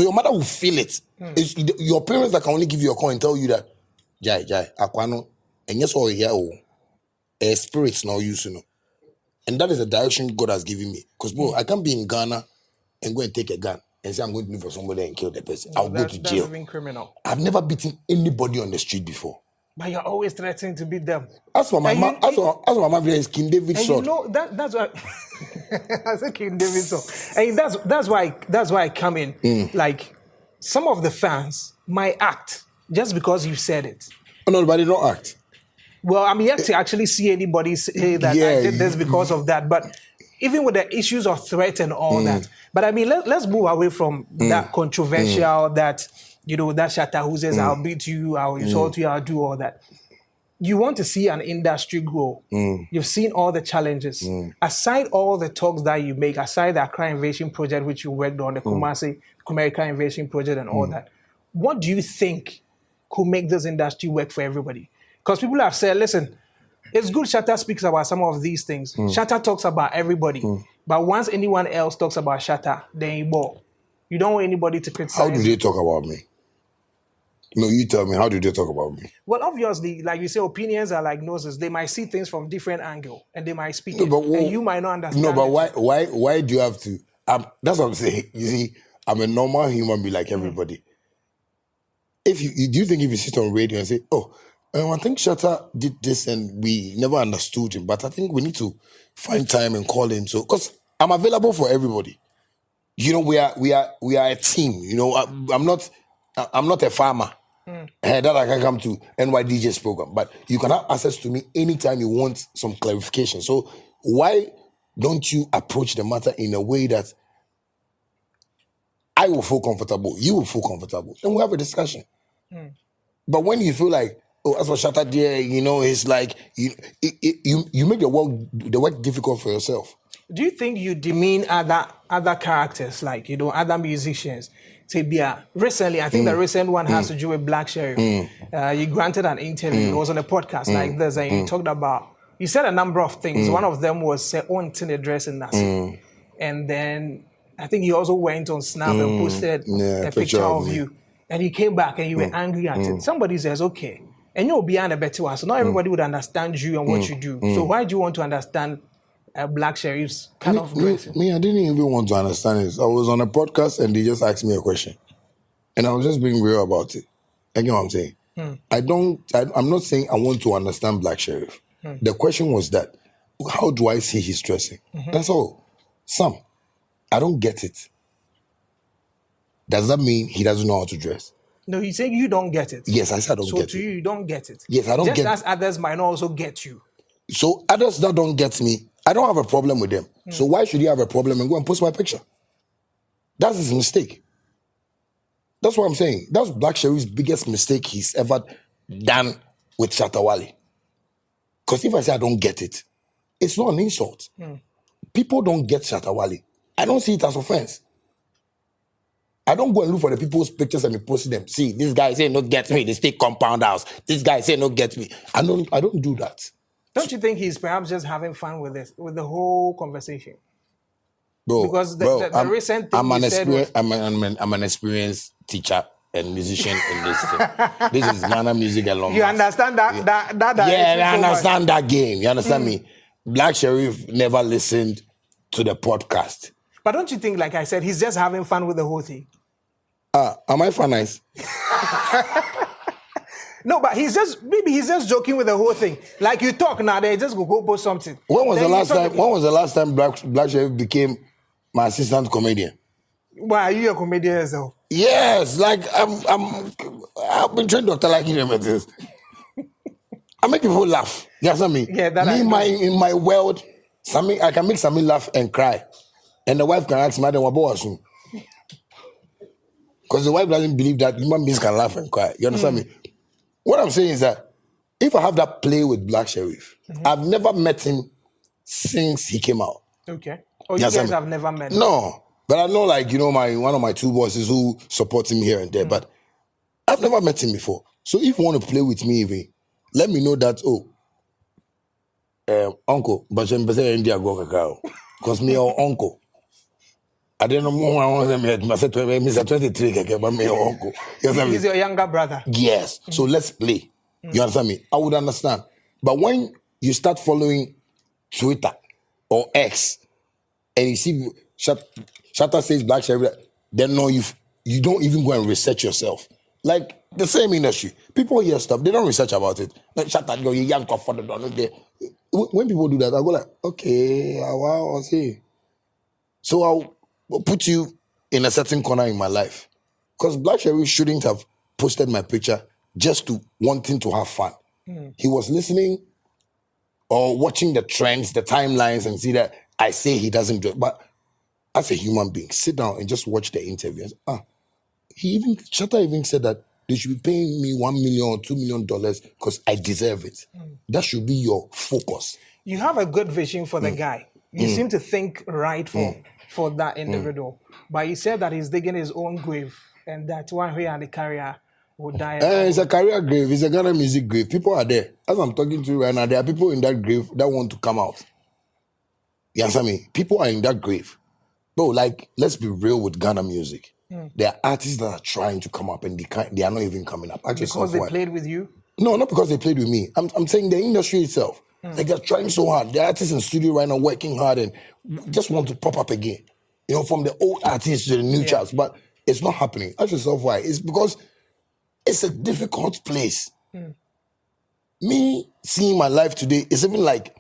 your mother will feel it. It's your parents that can only give you a call and tell you that Jai, Aquano, and yes, all here, a spirit's now used to know. And that is the direction God has given me. Because bro, I can't be in Ghana and go and take a gun and say I'm going to look for somebody and kill the person. I'll go to jail. That's even criminal. I've never beaten anybody on the street before. But you're always threatening to beat them. As for my mom, as for my mother is King David and sword. you know that's why I said King David sword. And that's why I come in. Like some of the fans might act just because you said it. Oh, no, but they don't act. Well, I'm yet to actually see anybody say that I did this because of that. But even with the issues of threat and all that. But I mean, let's move away from that controversial that. You know, that Shatta who says, I'll beat you, I'll insult you, I'll do all that. You want to see an industry grow. You've seen all the challenges. Aside all the talks that you make, aside the Accra Invasion Project, which you worked on, the Kumasi, American Invasion Project and all that, what do you think could make this industry work for everybody? Because people have said, listen, it's good Shatta speaks about some of these things. Shatta talks about everybody. But once anyone else talks about Shatta, then you ball. You don't want anybody to criticize. How do they talk about me? No, you tell me, how do they talk about me? Well, obviously, like you say, opinions are like noses. They might see things from different angle and they might speak and you might not understand. No, but why do you have to? That's what I'm saying. You see, I'm a normal human being like everybody. If you do you think if you sit on radio and say, oh, I think Shatta did this and we never understood him, but I think we need to find time and call him. So, because I'm available for everybody. You know, we are a team. You know, I'm not a farmer. That I can come to NYDJ's program, but you can have access to me anytime you want some clarification. So why don't you approach the matter in a way that I will feel comfortable, you will feel comfortable, and we'll have a discussion. But when you feel like, oh, that's what Shatta did, you know, it's like you make the work difficult for yourself. Do you think you demean other characters, like, you know, other musicians? Recently, I think the recent one has to do with Black Sherif. You granted an interview, it was on a podcast like this, and you talked about, you said a number of things. One of them was on address in Nasi. And then I think you also went on Snap and posted a picture of you. And you came back and you were angry at it. Somebody says, okay, and you're behind a better one. So not everybody would understand you and what you do. So why do you want to understand Black Sherif's kind of dressing? Me, I didn't even want to understand it. I was on a podcast and they just asked me a question. And I was just being real about it. You know what I'm saying? I'm not saying I want to understand Black Sherif. The question was that, how do I see his dressing? That's all. Sam, I don't get it. Does that mean he doesn't know how to dress? No, you say you don't get it. Yes, I said I don't get it. So to you don't get it. Yes, I don't get it. Just as others might not also get you. So others that don't get me, I don't have a problem with them. So why should he have a problem and go and post my picture? That's his mistake. That's what I'm saying. That's Black Sherif's biggest mistake he's ever done with Shatta Wale. Because if I say I don't get it, it's not an insult. People don't get Shatta Wale. I don't see it as offense. I don't go and look for the people's pictures and be posting them. See, this guy say no get me, they stay compound house. This guy say no get me. I don't do that. Don't you think he's perhaps just having fun with this, with the whole conversation? Bro, because the recent thing I'm you said was, I'm an experienced teacher a musician in this thing. This is Ghana music alone. You understand that Yeah, I so understand that game. You understand me? Black Sherif never listened to the podcast. But don't you think, like I said, he's just having fun with the whole thing? Am I fun nice? No, but he's just joking with the whole thing. Like you talk now, they just go post something. When was the last time Black Sherif became my assistant comedian? Why are you a comedian yourself? Yes, like I've been trained Dr. Like him at this. I make people laugh. You understand me? Yeah, that in my world, I can make Sammy laugh and cry. And the wife can ask me, "Madam, what was soon?" Because the wife doesn't believe that human beings can laugh and cry. You understand me? What I'm saying is that if I have that play with Black Sherif, I've never met him since he came out. Okay. Oh, you guys have never met him? No. But I know, like, one of my two bosses who support him here and there, but I've never met him before. So if you want to play with me, even, let me know that, uncle, but I'm India go cacao. Because me or uncle. I don't know more. I want to say, Mr. 23, but me or uncle. He's your younger brother. Yes. So let's play. You understand me? I would understand. But when you start following Twitter or X and you see Shatta says Black Sherif, then no, you don't even go and research yourself. Like the same industry. People hear stuff, they don't research about it. Like Shatta go, you young for the when people do that, I go like, okay, wow, I'll see. So I'll put you in a certain corner in my life. Because Black Sherif shouldn't have posted my picture just to wanting to have fun. He was listening or watching the trends, the timelines, and see that I say he doesn't do it. But as a human being, sit down and just watch the interview. Shatta even said that they should be paying me $1 million or $2 million because I deserve it. That should be your focus. You have a good vision for the guy. You seem to think right for that individual. But he said that he's digging his own grave and that one way and the career will die. It's a career grave. It's a Ghana music grave. People are there. As I'm talking to you right now, there are people in that grave that want to come out. You understand me? People are in that grave. Bro, like, let's be real with Ghana music. There are artists that are trying to come up and they are not even coming up. Because they played with you? No, not because they played with me. I'm saying the industry itself. Like they're trying so hard. The artists in the studio right now working hard and just want to pop up again. From the old artists to the new charts. But it's not happening. Ask yourself why. It's because it's a difficult place. Me seeing my life today is even like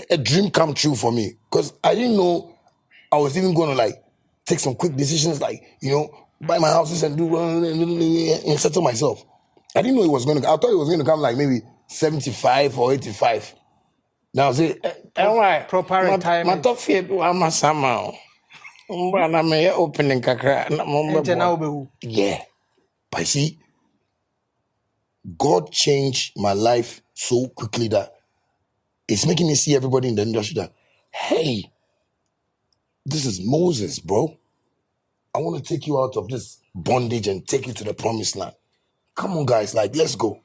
a dream come true for me. Because I didn't know I was even going to like take some quick decisions like, buy my houses and do and settle myself. I didn't know it was going to. I thought it was going to come like maybe 75 or 85. Now say, proper retirement. My top fear I'm a summer. I'm opening Accra. Yeah, but see, God changed my life so quickly that it's making me see everybody in the industry that, hey, this is Moses, bro. I want to take you out of this bondage and take you to the promised land. Come on, guys, like, let's go.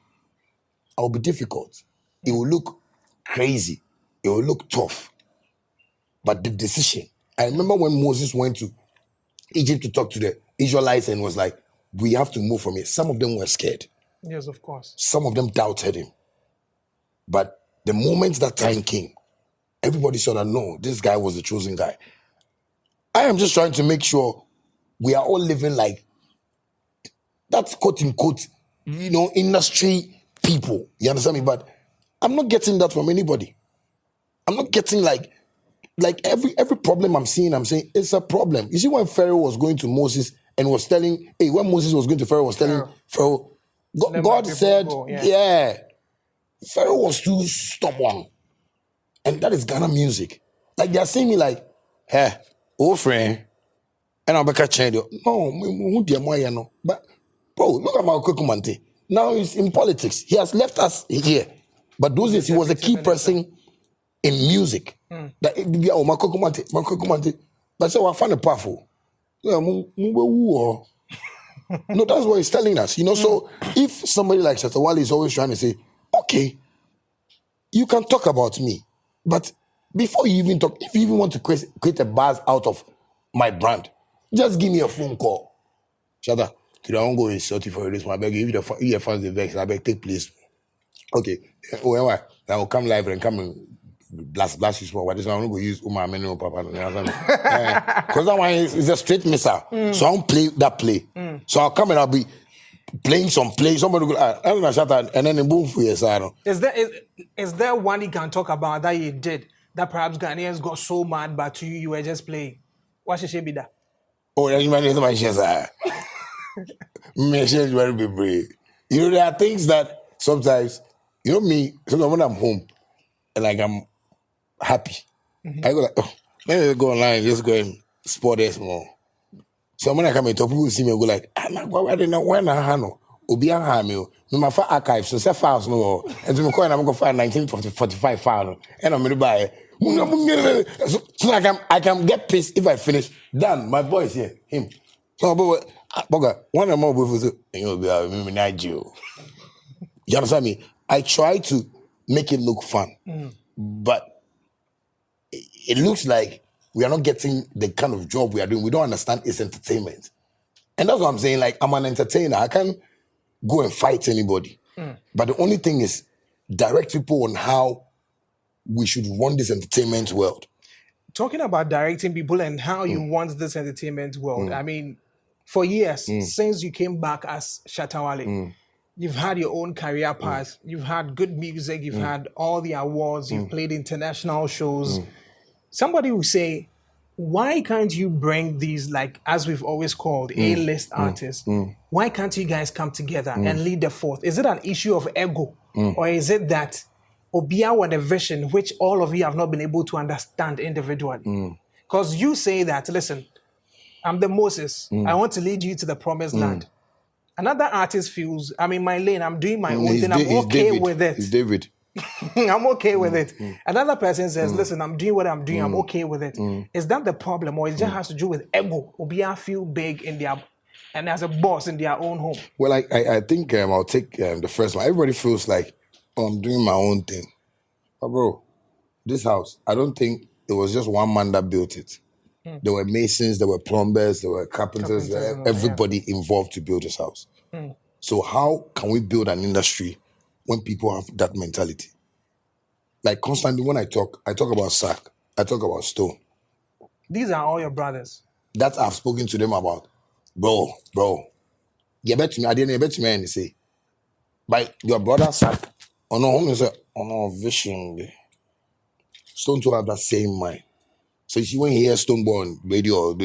I'll be difficult. It will look crazy. It will look tough. But the decision, I remember when Moses went to Egypt to talk to the Israelites and was like, we have to move from here. Some of them were scared. Yes, of course. Some of them doubted him. But the moment that time came, everybody saw that, no, this guy was the chosen guy. I am just trying to make sure we are all living like that's quote unquote, industry people. You understand me? But I'm not getting that from anybody. I'm not getting like every problem I'm saying it's a problem. You see when Pharaoh was going to Moses and was telling, when Moses was going to Pharaoh was telling Pharaoh, God said, Pharaoh was too stubborn. And that is Ghana music. Like they are saying me like, hey, old friend, and I'll be catching you. No, but bro, look at my Kokumante. Now he's in politics. He has left us here. But those days he was a key person in music. That my Kokumante. But so I found it powerful. No, that's what he's telling us. So if somebody like Shatta Wale is always trying to say, okay, you can talk about me, but before you even talk, if you even want to create a buzz out of my brand, just give me a phone call. Shatta, Today I won't go insult you for this one. I beg you, if your fans the vex, I beg take place. Okay. Why? I will come live and come and blast you small. But this one I'm going to use Uma Menu Papa. Because that one is a straight missile. So I won't play that play. So I'll come and I'll be playing some play. Somebody will go, I don't know, Shatta, and then boom for your side. Is there one you can talk about that you did that perhaps Ghanaians got so mad, but to you were just playing? What should she be that? Oh, that's my shares. My shares very brave. You know, there are things that sometimes, you know me, sometimes when I'm home and like I'm happy, I go like, oh, let me go online, just go and sport this more. So when I come and talk, people see me and go like, why didn't I know? Obi Hamil, no my file archives, so set files no, and to me coin I'm going to find 1945 file, and I'm going to buy it. So I can get pissed if I finish. Done, my boy is here, him. So, but one of my boys, you'll be NYDJ. You understand me? I try to make it look fun, but it looks like we are not getting the kind of job we are doing. We don't understand it's entertainment. And that's what I'm saying. Like, I'm an entertainer. I can't go and fight anybody. But the only thing is direct people on how we should run this entertainment world. Talking about directing people and how you want this entertainment world, I mean, for years, since you came back as Shatta Wale, you've had your own career path. You've had good music. You've had all the awards. You've played international shows. Somebody will say, why can't you bring these, like, as we've always called, A-list artists? Why can't you guys come together and lead the fourth? Is it an issue of ego? Or is it that Obia want a vision which all of you have not been able to understand individually? Because you say that, listen, I'm the Moses. I want to lead you to the promised land. Another artist feels, I'm in my lane, I'm doing my own thing, I'm okay with it. It's David. I'm okay with it. Another person says, listen, I'm doing what I'm doing, I'm okay with it. Is that the problem, or it just has to do with ego? Obia feel big in their, and as a boss in their own home? Well, I think I'll take the first one. Everybody feels like, oh, I'm doing my own thing. But bro, this house, I don't think it was just one man that built it. There were masons, there were plumbers, there were carpenters, everybody involved to build this house. So how can we build an industry when people have that mentality? Like constantly when I talk about Sack, I talk about Stone. These are all your brothers. That I've spoken to them about. Bro. You bet me, I didn't bet me and say, by your brother Sack, on no vision. Stone to have that same mind. So you see when you hear Stoneborn radio,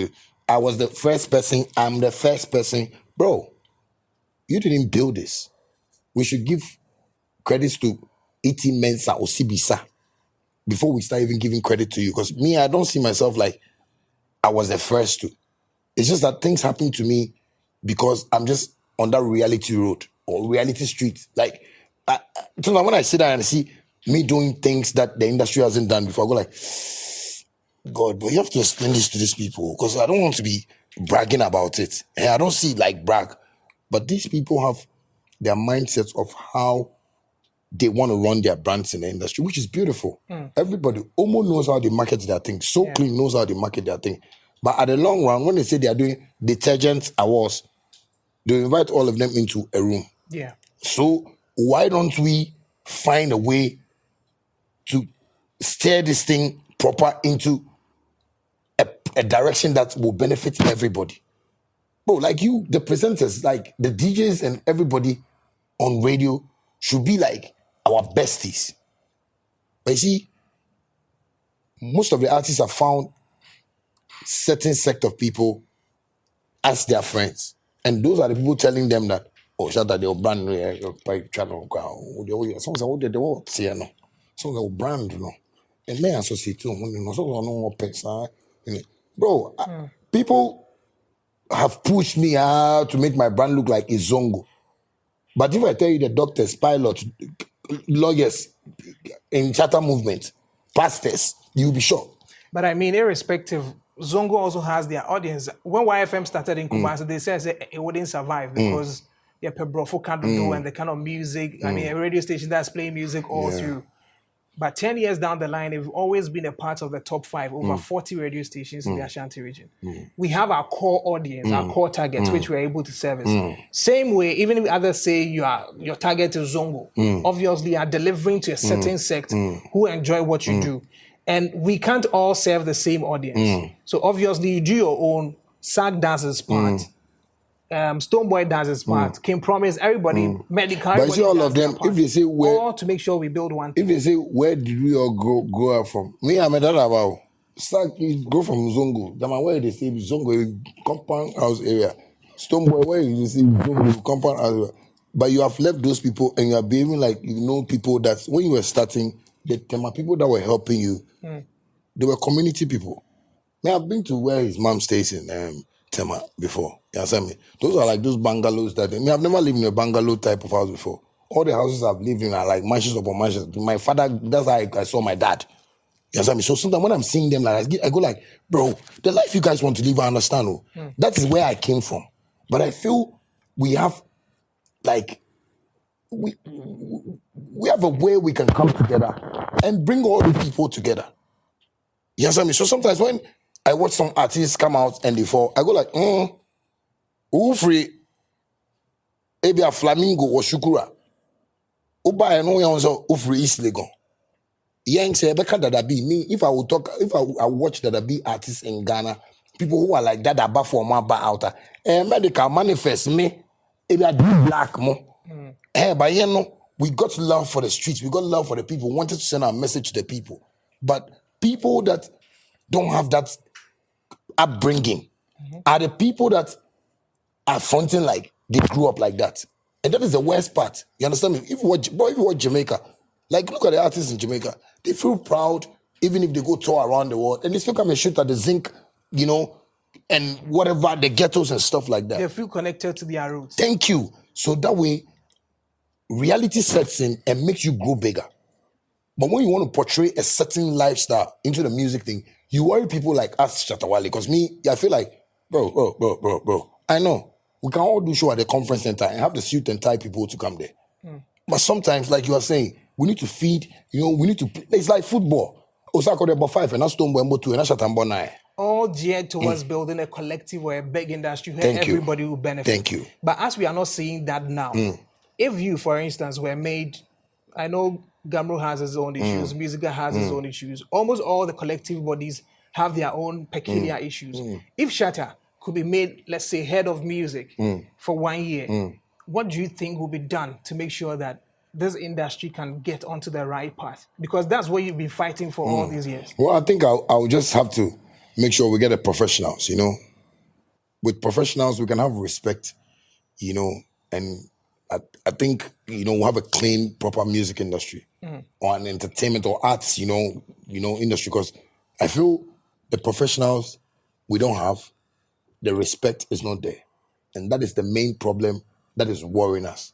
I was the first person, I'm the first person. Bro, you didn't build this. We should give credits to E.T. Mensa or Sibisa before we start even giving credit to you. Because me, I don't see myself like I was the first to. It's just that things happen to me because I'm just on that reality road or reality street. Like, so when I sit there and see me doing things that the industry hasn't done before, I go like, God, but you have to explain this to these people because I don't want to be bragging about it. And I don't see it like brag. But these people have their mindsets of how they want to run their brands in the industry, which is beautiful. Everybody almost knows how they market their thing. So Clean knows how they market their thing. But at the long run, when they say they are doing detergent awards, they invite all of them into a room. Yeah. So why don't we find a way to steer this thing proper into a direction that will benefit everybody? Bro, like you, the presenters, like the DJs and everybody on radio should be like our besties. But you see, most of the artists have found certain sect of people as their friends. And those are the people telling them that, oh, Shatta, they'll brand new channel. Some they won't see no. Some they'll brand, you know. And may associate you know, some no person. Bro, people have pushed me out to make my brand look like Izongo. But if I tell you the doctors, pilots, lawyers in charter movement, pastors, you'll be shocked. But I mean, irrespective, Zongo also has their audience. When YFM started in Kumasi, they said it wouldn't survive because they're Pebrofo can't do and the kind of music, I mean, a radio station that's playing music all through. But 10 years down the line, they've always been a part of the top 5, over 40 radio stations in the Ashanti region. We have our core audience, our core targets, which we're able to service. Same way, even if others say your target is Zongo, obviously you are delivering to a certain sect who enjoy what you do. And we can't all serve the same audience. So obviously you do your own sack dances part, Stoneboy dances part, King Promise, everybody, medical. But you see all of them, if they say where, all to make sure we build one. if they say where did we all grow up from? Me, I'm a dad about. Sack, you go from Zongo. Then where they say Zongo compound house area. Stoneboy, where you see Zongo compound house area. But you have left those people and you are behaving like you know people that when you were starting, the people that were helping you, they were community people. Now I've been to where his mom stays in Tema before. You understand me? Those are like those bungalows that I've never lived in a bungalow type of house before. All the houses I've lived in are like mansions upon mansions. My father, that's how I saw my dad. You understand me? So sometimes when I'm seeing them, like I go like, bro, the life you guys want to live, I understand. That is where I came from. But I feel we have like we have a way we can come together and bring all the people together. You understand me? So sometimes when I watch some artists come out and they fall, I go like, who free? Maybe a Flamingo or Shukura. Uba I know you who free East Legon. Yang say Rebecca that be me. If I would talk, if I watch that be artists in Ghana, people who are like that about for my bar outer, medical manifest me. Maybe I do black more. But you know, we got love for the streets, we got love for the people, wanted to send our message to the people. But people that don't have that upbringing are the people that are fronting like they grew up like that. And that is the worst part. You understand me? If you watch Jamaica, like look at the artists in Jamaica, they feel proud even if they go tour around the world and they still come and shoot at the zinc, you know, and whatever, the ghettos and stuff like that. They feel connected to their roots. Thank you. So that way, reality sets in and makes you grow bigger. But when you want to portray a certain lifestyle into the music thing, you worry people like us, Shatta Wale, because me, I feel like, bro, I know. We can all do show at the conference center and have the suit and tie people to come there. But sometimes, like you are saying, we need to feed, you know, we need to, it's like football. Osaka number 5 and that's Stoneboy number 2 and that's Shatta 9. All geared towards building a collective or a big industry where everybody will benefit. Thank you. But as we are not seeing that now, if you, for instance, were made, I know Gamro has his own issues, Musica has his own issues. Almost all the collective bodies have their own peculiar issues. If Shatta could be made, let's say, head of music for 1 year, what do you think will be done to make sure that this industry can get onto the right path? Because that's what you've been fighting for all these years. Well, I think I'll just have to make sure we get the professionals, you know. With professionals, we can have respect, you know, and I think, you know, we'll have a clean, proper music industry or an entertainment or arts, you know, industry. Because I feel the professionals we don't have, the respect is not there. And that is the main problem that is worrying us.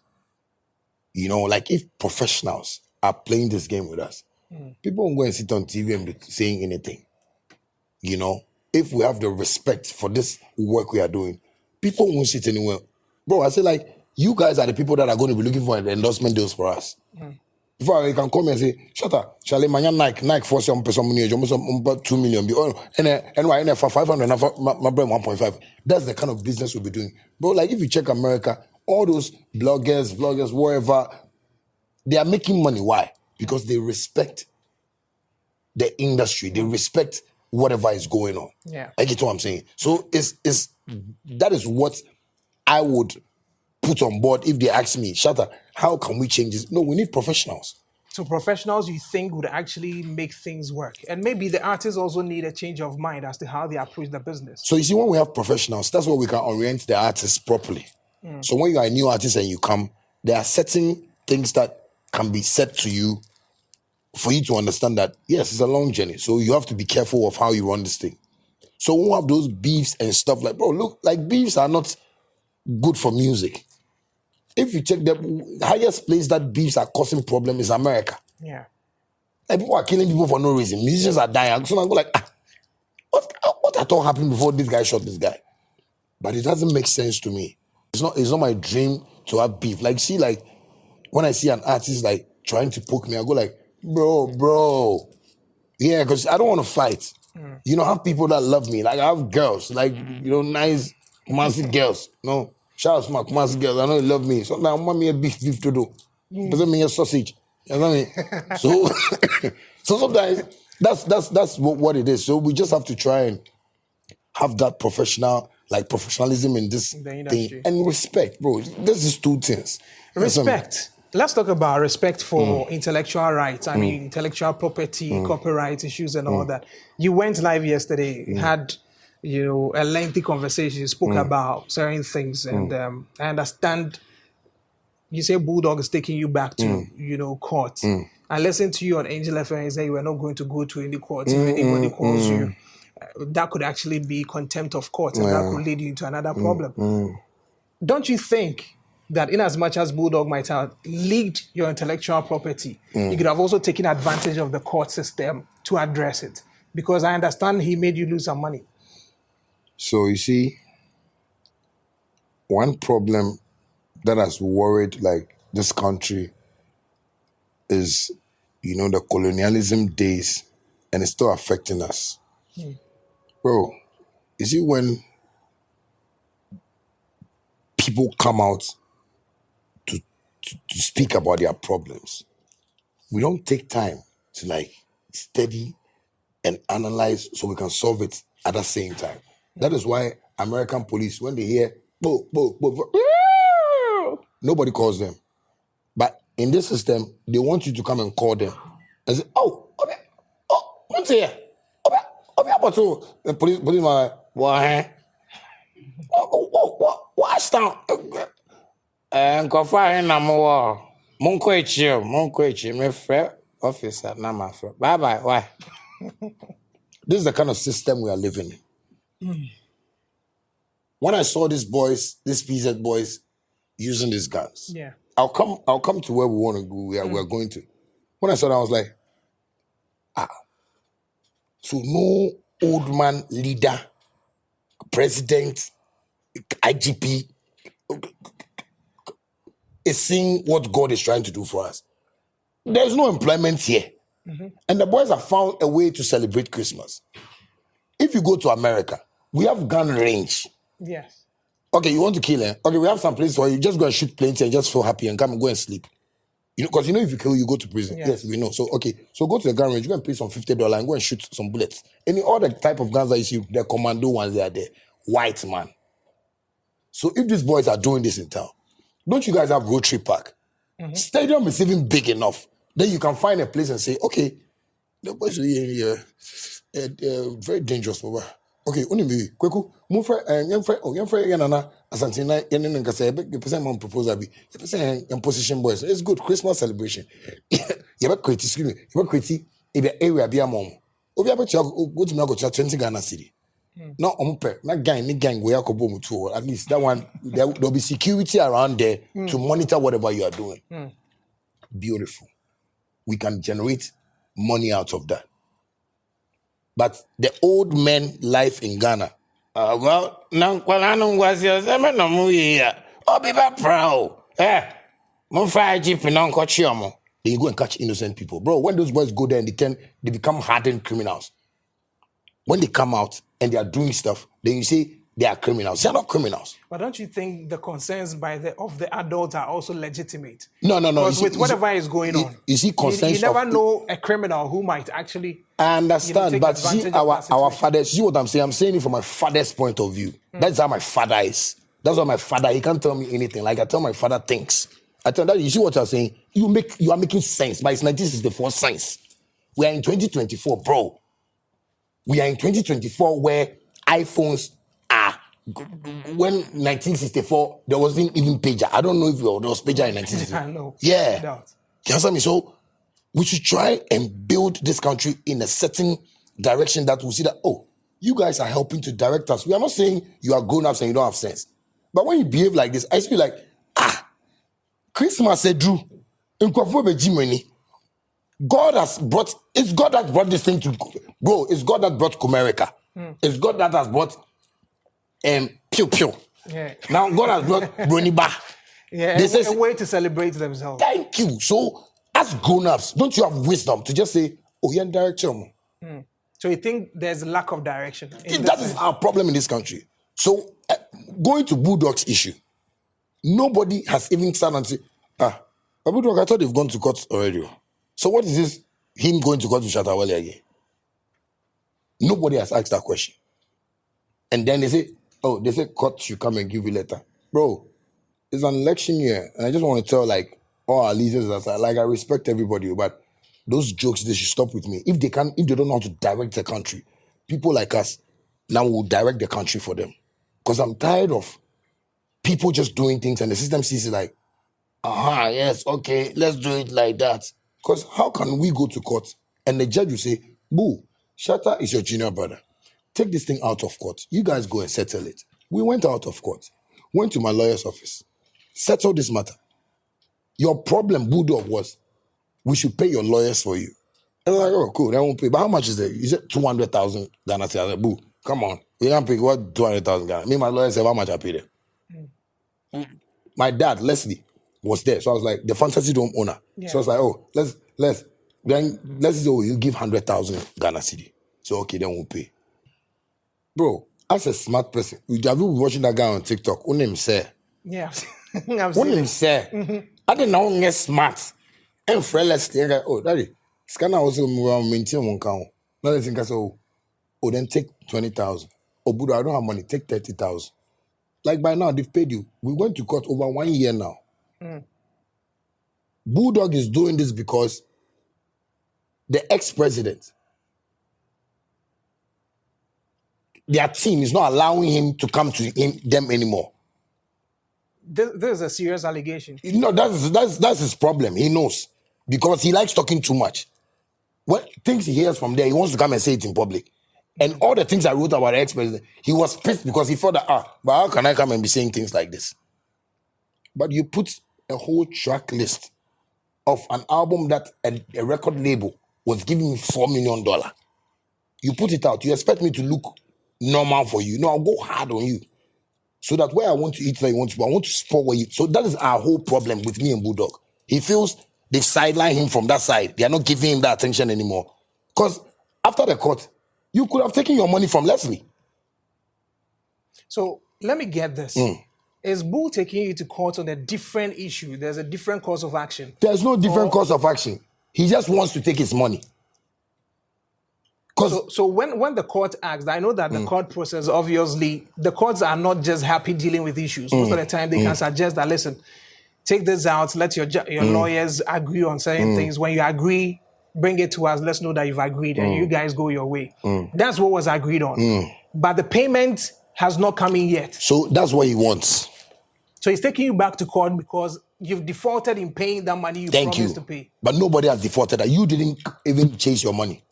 You know, like if professionals are playing this game with us, people won't go and sit on TV and be saying anything. You know, if we have the respect for this work we are doing, people won't sit anywhere. Bro, I say like, you guys are the people that are going to be looking for the endorsement deals for us. Before you can come and say, Shatta, Charlie, Nike for some money, almost 2 million. And for 500, my brain 1.5. That's the kind of business we'll be doing. Bro, like if you check America, all those bloggers, vloggers, wherever, they are making money. Why? Because they respect the industry. They respect whatever is going on. Yeah. I get what I'm saying. So that is what I would put on board if they ask me, Shatta, how can we change this? No, we need professionals. So professionals you think would actually make things work. And maybe the artists also need a change of mind as to how they approach the business. So you see, when we have professionals, that's where we can orient the artists properly. So when you are a new artist and you come, there are certain things that can be said to you for you to understand that, yes, it's a long journey. So you have to be careful of how you run this thing. So we have those beefs and stuff like, bro, look, like beefs are not good for music. If you check the highest place that beefs are causing problem is America. Yeah. Like people are killing people for no reason. Musicians are dying. So I go like, what at all happened before this guy shot this guy? But it doesn't make sense to me. It's not my dream to have beef. Like, see, like, when I see an artist like trying to poke me, I go like, Bro. Yeah, because I don't want to fight. You know, I have people that love me. Like, I have girls, like, you know, nice Kumasi girls. No, shout out to my Kumasi girls. I know they love me. Sometimes I want me a beef to do. Doesn't mean a sausage. You know what I mean? So, so sometimes that's what it is. So we just have to try and have that professionalism in this thing and respect, bro. This is two things. Respect. Let's talk about respect for intellectual rights. I mean, intellectual property, copyright issues, and all that. You went live yesterday, had a lengthy conversation. You spoke about certain things, and I understand. You say Bulldog is taking you back to court. I listened to you on Angel FM and say you were not going to go to any court if anybody calls you. That could actually be contempt of court, and that could lead you into another problem. Don't you think that in as much as Bulldog might have leaked your intellectual property, you could have also taken advantage of the court system to address it? Because I understand he made you lose some money. So you see, one problem that has worried like this country is, the colonialism days, and it's still affecting us. Bro, you see, when people come out to speak about their problems, we don't take time to like study and analyze so we can solve it at the same time. That is why American police, when they hear bo, bo, bo, bo, nobody calls them. But in this system, they want you to come and call them and say, what's here? The policeman, what? What's down? And Kofa in Namoa. Monquechi, my friend, officer, not my friend. Bye. Why? This is the kind of system we are living in. When I saw these PZ boys using these guns, I'll come to where we want to go, we're going to. When I saw that, I was like, so no old man leader, president, IGP is seeing what God is trying to do for us. There's no employment here. And the boys have found a way to celebrate Christmas. If you go to America, we have gun range. Yes. Okay, you want to kill him? Okay, we have some places where you just go and shoot plenty and just feel happy and come and go and sleep. Because if you kill, you go to prison. Yes, we know. So, okay, so go to the gun range, you go and pay some $50 and go and shoot some bullets. Any other type of guns that you see, the commando ones, they are there. White man. So if these boys are doing this in town, don't you guys have Rotary Park? Stadium is even big enough. Then you can find a place and say, okay, the boys are here, very dangerous. Okay, only kweku mufre yemfre yanana asantina yenen nkasa the person man proposal be the person position boys. It's good Christmas celebration. You be create the area be among. Obi abeti go to me go to 20 Ghana city. No ompe na gang we akobo mu too. At least that one there'll be security around there to monitor whatever you are doing. Beautiful. We can generate money out of that. But the old men life in Ghana, well, now was your no movie. Oh, be proud. Then you go and catch innocent people. Bro, when those boys go there and they become hardened criminals. When they come out and they are doing stuff, then you say they are criminals. They are not criminals. But don't you think the concerns of the adults are also legitimate? No. Because with whatever is going on, you see concerns. You never know a criminal who might actually. I understand, but see our fathers. See what I'm saying? I'm saying it from my father's point of view. That's how my father is. That's why my father. He can't tell me anything. Like I tell my father things. I tell that you see what you're saying. You are making sense. But it's 1964 science. We are in 2024, bro. We are in 2024 where iPhones are. When 1964, there wasn't even pager. I don't know if there was pager in 1964. I know. Yeah. You understand me? So we should try and build this country in a certain direction that we'll see that, you guys are helping to direct us. We are not saying you are grown-ups and you don't have sense. But when you behave like this, I feel like, Christmas said, Drew, God has brought, it's God that brought this thing to go. It's God that brought Kumerica. It's God that has brought Pew Pew. Yeah. Now God has brought Broniba. Yeah, a way to celebrate themselves. Thank you. So, as grown-ups, don't you have wisdom to just say, oh, you're in direction? So you think there's a lack of direction? That is our problem in this country. So going to Bulldog's issue, nobody has even sat and said, Bulldog, I thought they've gone to court already. So what is this, him going to court to Shatta Wale again? Nobody has asked that question. And then they say, court should come and give you letter. Bro, it's an election year, and I just want to tell, like, all our leaders that, like, I respect everybody, but those jokes, they should stop with me. If they don't know how to direct the country, people like us now will direct the country for them. Because I'm tired of people just doing things and the system sees it like, yes, okay, let's do it like that. Because how can we go to court and the judge will say, boo, Shatta is your junior brother. Take this thing out of court. You guys go and settle it. We went out of court, went to my lawyer's office, settled this matter. Your problem, Bulldog, was we should pay your lawyers for you. And I'm like, oh, cool, they won't pay. But how much is it? You said 200,000 Ghana. I said, boo, come on. We can't pay what 200,000 Ghana. Me and my lawyer said, how much I pay them? My dad, Leslie, was there. So I was like, the fantasy dome owner. Yeah. So I was like, oh, let's say you give 100,000 Ghana cedi. So okay, then we'll pay. Bro, as a smart person, have you been watching that guy on TikTok? What name say? Yeah. What name say? I didn't know get smart. And friendless thing, oh, daddy, scanner also maintain one count. Another thing I say, then take 20,000. Oh, Buddha, I don't have money, take 30,000. Like by now, they've paid you. We went to court over 1 year now. Bulldog is doing this because the ex-president, their team is not allowing him to come to them anymore. There's a serious allegation. No, that's his problem. He knows. Because he likes talking too much. What things he hears from there, he wants to come and say it in public. And all the things I wrote about the ex-president, he was pissed because he thought that, but how can I come and be saying things like this? But you put a whole track list of an album that a record label was giving me $4 million. You put it out. You expect me to look normal for you. No, I'll go hard on you. So that where I want to eat, like I want to spoil you. So that is our whole problem with me and Bulldog. He feels they've sidelined him from that side. They are not giving him that attention anymore. Because after the court, you could have taken your money from Leslie. So let me get this. Is Bull taking you to court on a different issue? There's a different course of action. There's no different course of action. He just wants to take his money. So when the court acts, I know that the court process, obviously, the courts are not just happy dealing with issues. Most of the time, they can suggest that, listen, take this out, let your lawyers agree on certain things. When you agree, bring it to us, let's know that you've agreed, and you guys go your way. That's what was agreed on. But the payment has not come in yet. So that's what he wants. So he's taking you back to court because you've defaulted in paying that money you promised to pay. But nobody has defaulted. You didn't even chase your money.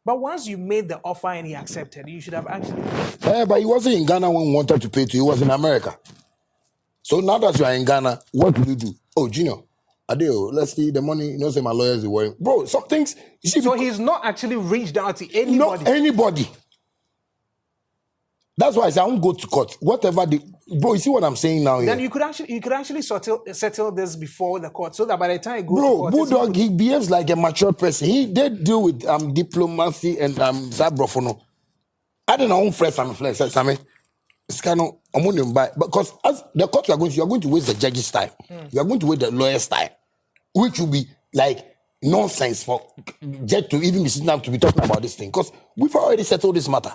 But once you made the offer and he accepted, you should have actually paid. Yeah, but he wasn't in Ghana when he wanted to pay to. He was in America. So now that you are in Ghana, what will you do? Oh, Junior, Adeo, let's see the money. You know, say my lawyers are worrying. Bro, some things, you see. So he's not actually reached out to anybody? Not anybody. That's why I say I won't go to court. Whatever bro, you see what I'm saying now? Then you could actually settle this before the court, so that by the time it goes to court, Bulldog, he behaves like a mature person. He did deal with diplomacy and Zabrofono. I don't know flex. I mean, it's kind of I'm going to buy because as the court you are going to waste the judge's time. You are going to waste the lawyer's time, which will be like nonsense for judge to even be sitting down to be talking about this thing because we've already settled this matter.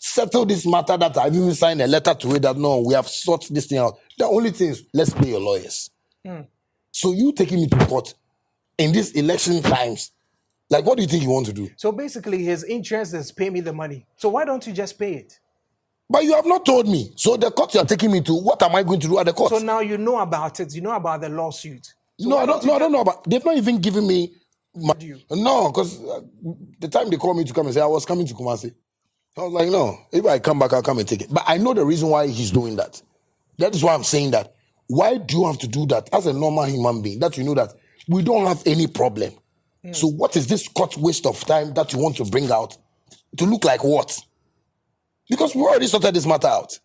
Settle this matter that I've even signed a letter to it that no, we have sorted this thing out. The only thing is, let's pay your lawyers. So you taking me to court in these election times, like what do you think you want to do? So basically his interest is pay me the money. So why don't you just pay it? But you have not told me. So the court you are taking me to, what am I going to do at the court? So now you know about it. You know about the lawsuit. So no, I don't know about. They've not even given me. No, because the time they called me to come and say I was coming to Kumasi. I was like, no, if I come back, I'll come and take it. But I know the reason why he's doing that. That is why I'm saying that. Why do you have to do that as a normal human being? That you know that we don't have any problem. So what is this court waste of time that you want to bring out? To look like what? Because we already sorted this matter out.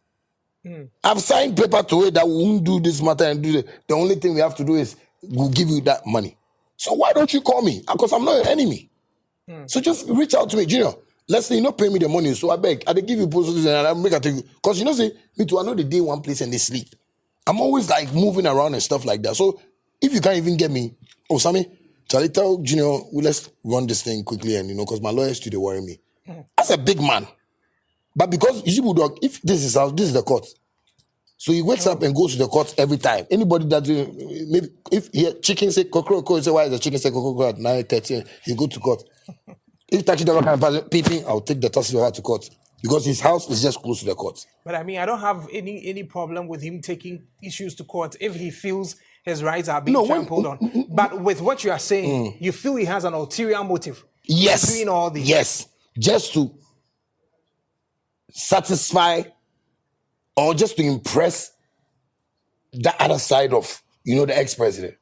I've signed paper to it that we won't do this matter and do the only thing we have to do is will give you that money. So why don't you call me? Because I'm not your enemy. So just reach out to me, Junior. Let's say you not pay me the money, so I beg. I dey give you positions and I make a take you. Because you know, say me too, I know they day one place and they sleep. I'm always like moving around and stuff like that. So if you can't even get me, oh Sammy, Charlie, tell Junior, well, let's run this thing quickly, and because my lawyers too they worry me. As a big man, but because you see, Bulldog, if this is house, this is the court. So he wakes up and goes to the court every time. Anybody that maybe if he chicken say cockroach, say why is the chicken say cockroach at 9:30? He go to court. If taxi driver can pass peeping, I'll take the taxi driver to court because his house is just close to the court. But I mean, I don't have any problem with him taking issues to court if he feels his rights are being trampled on. But with what you are saying, you feel he has an ulterior motive. Yes. Doing all this. Yes. Just to satisfy or just to impress the other side of, the ex-president.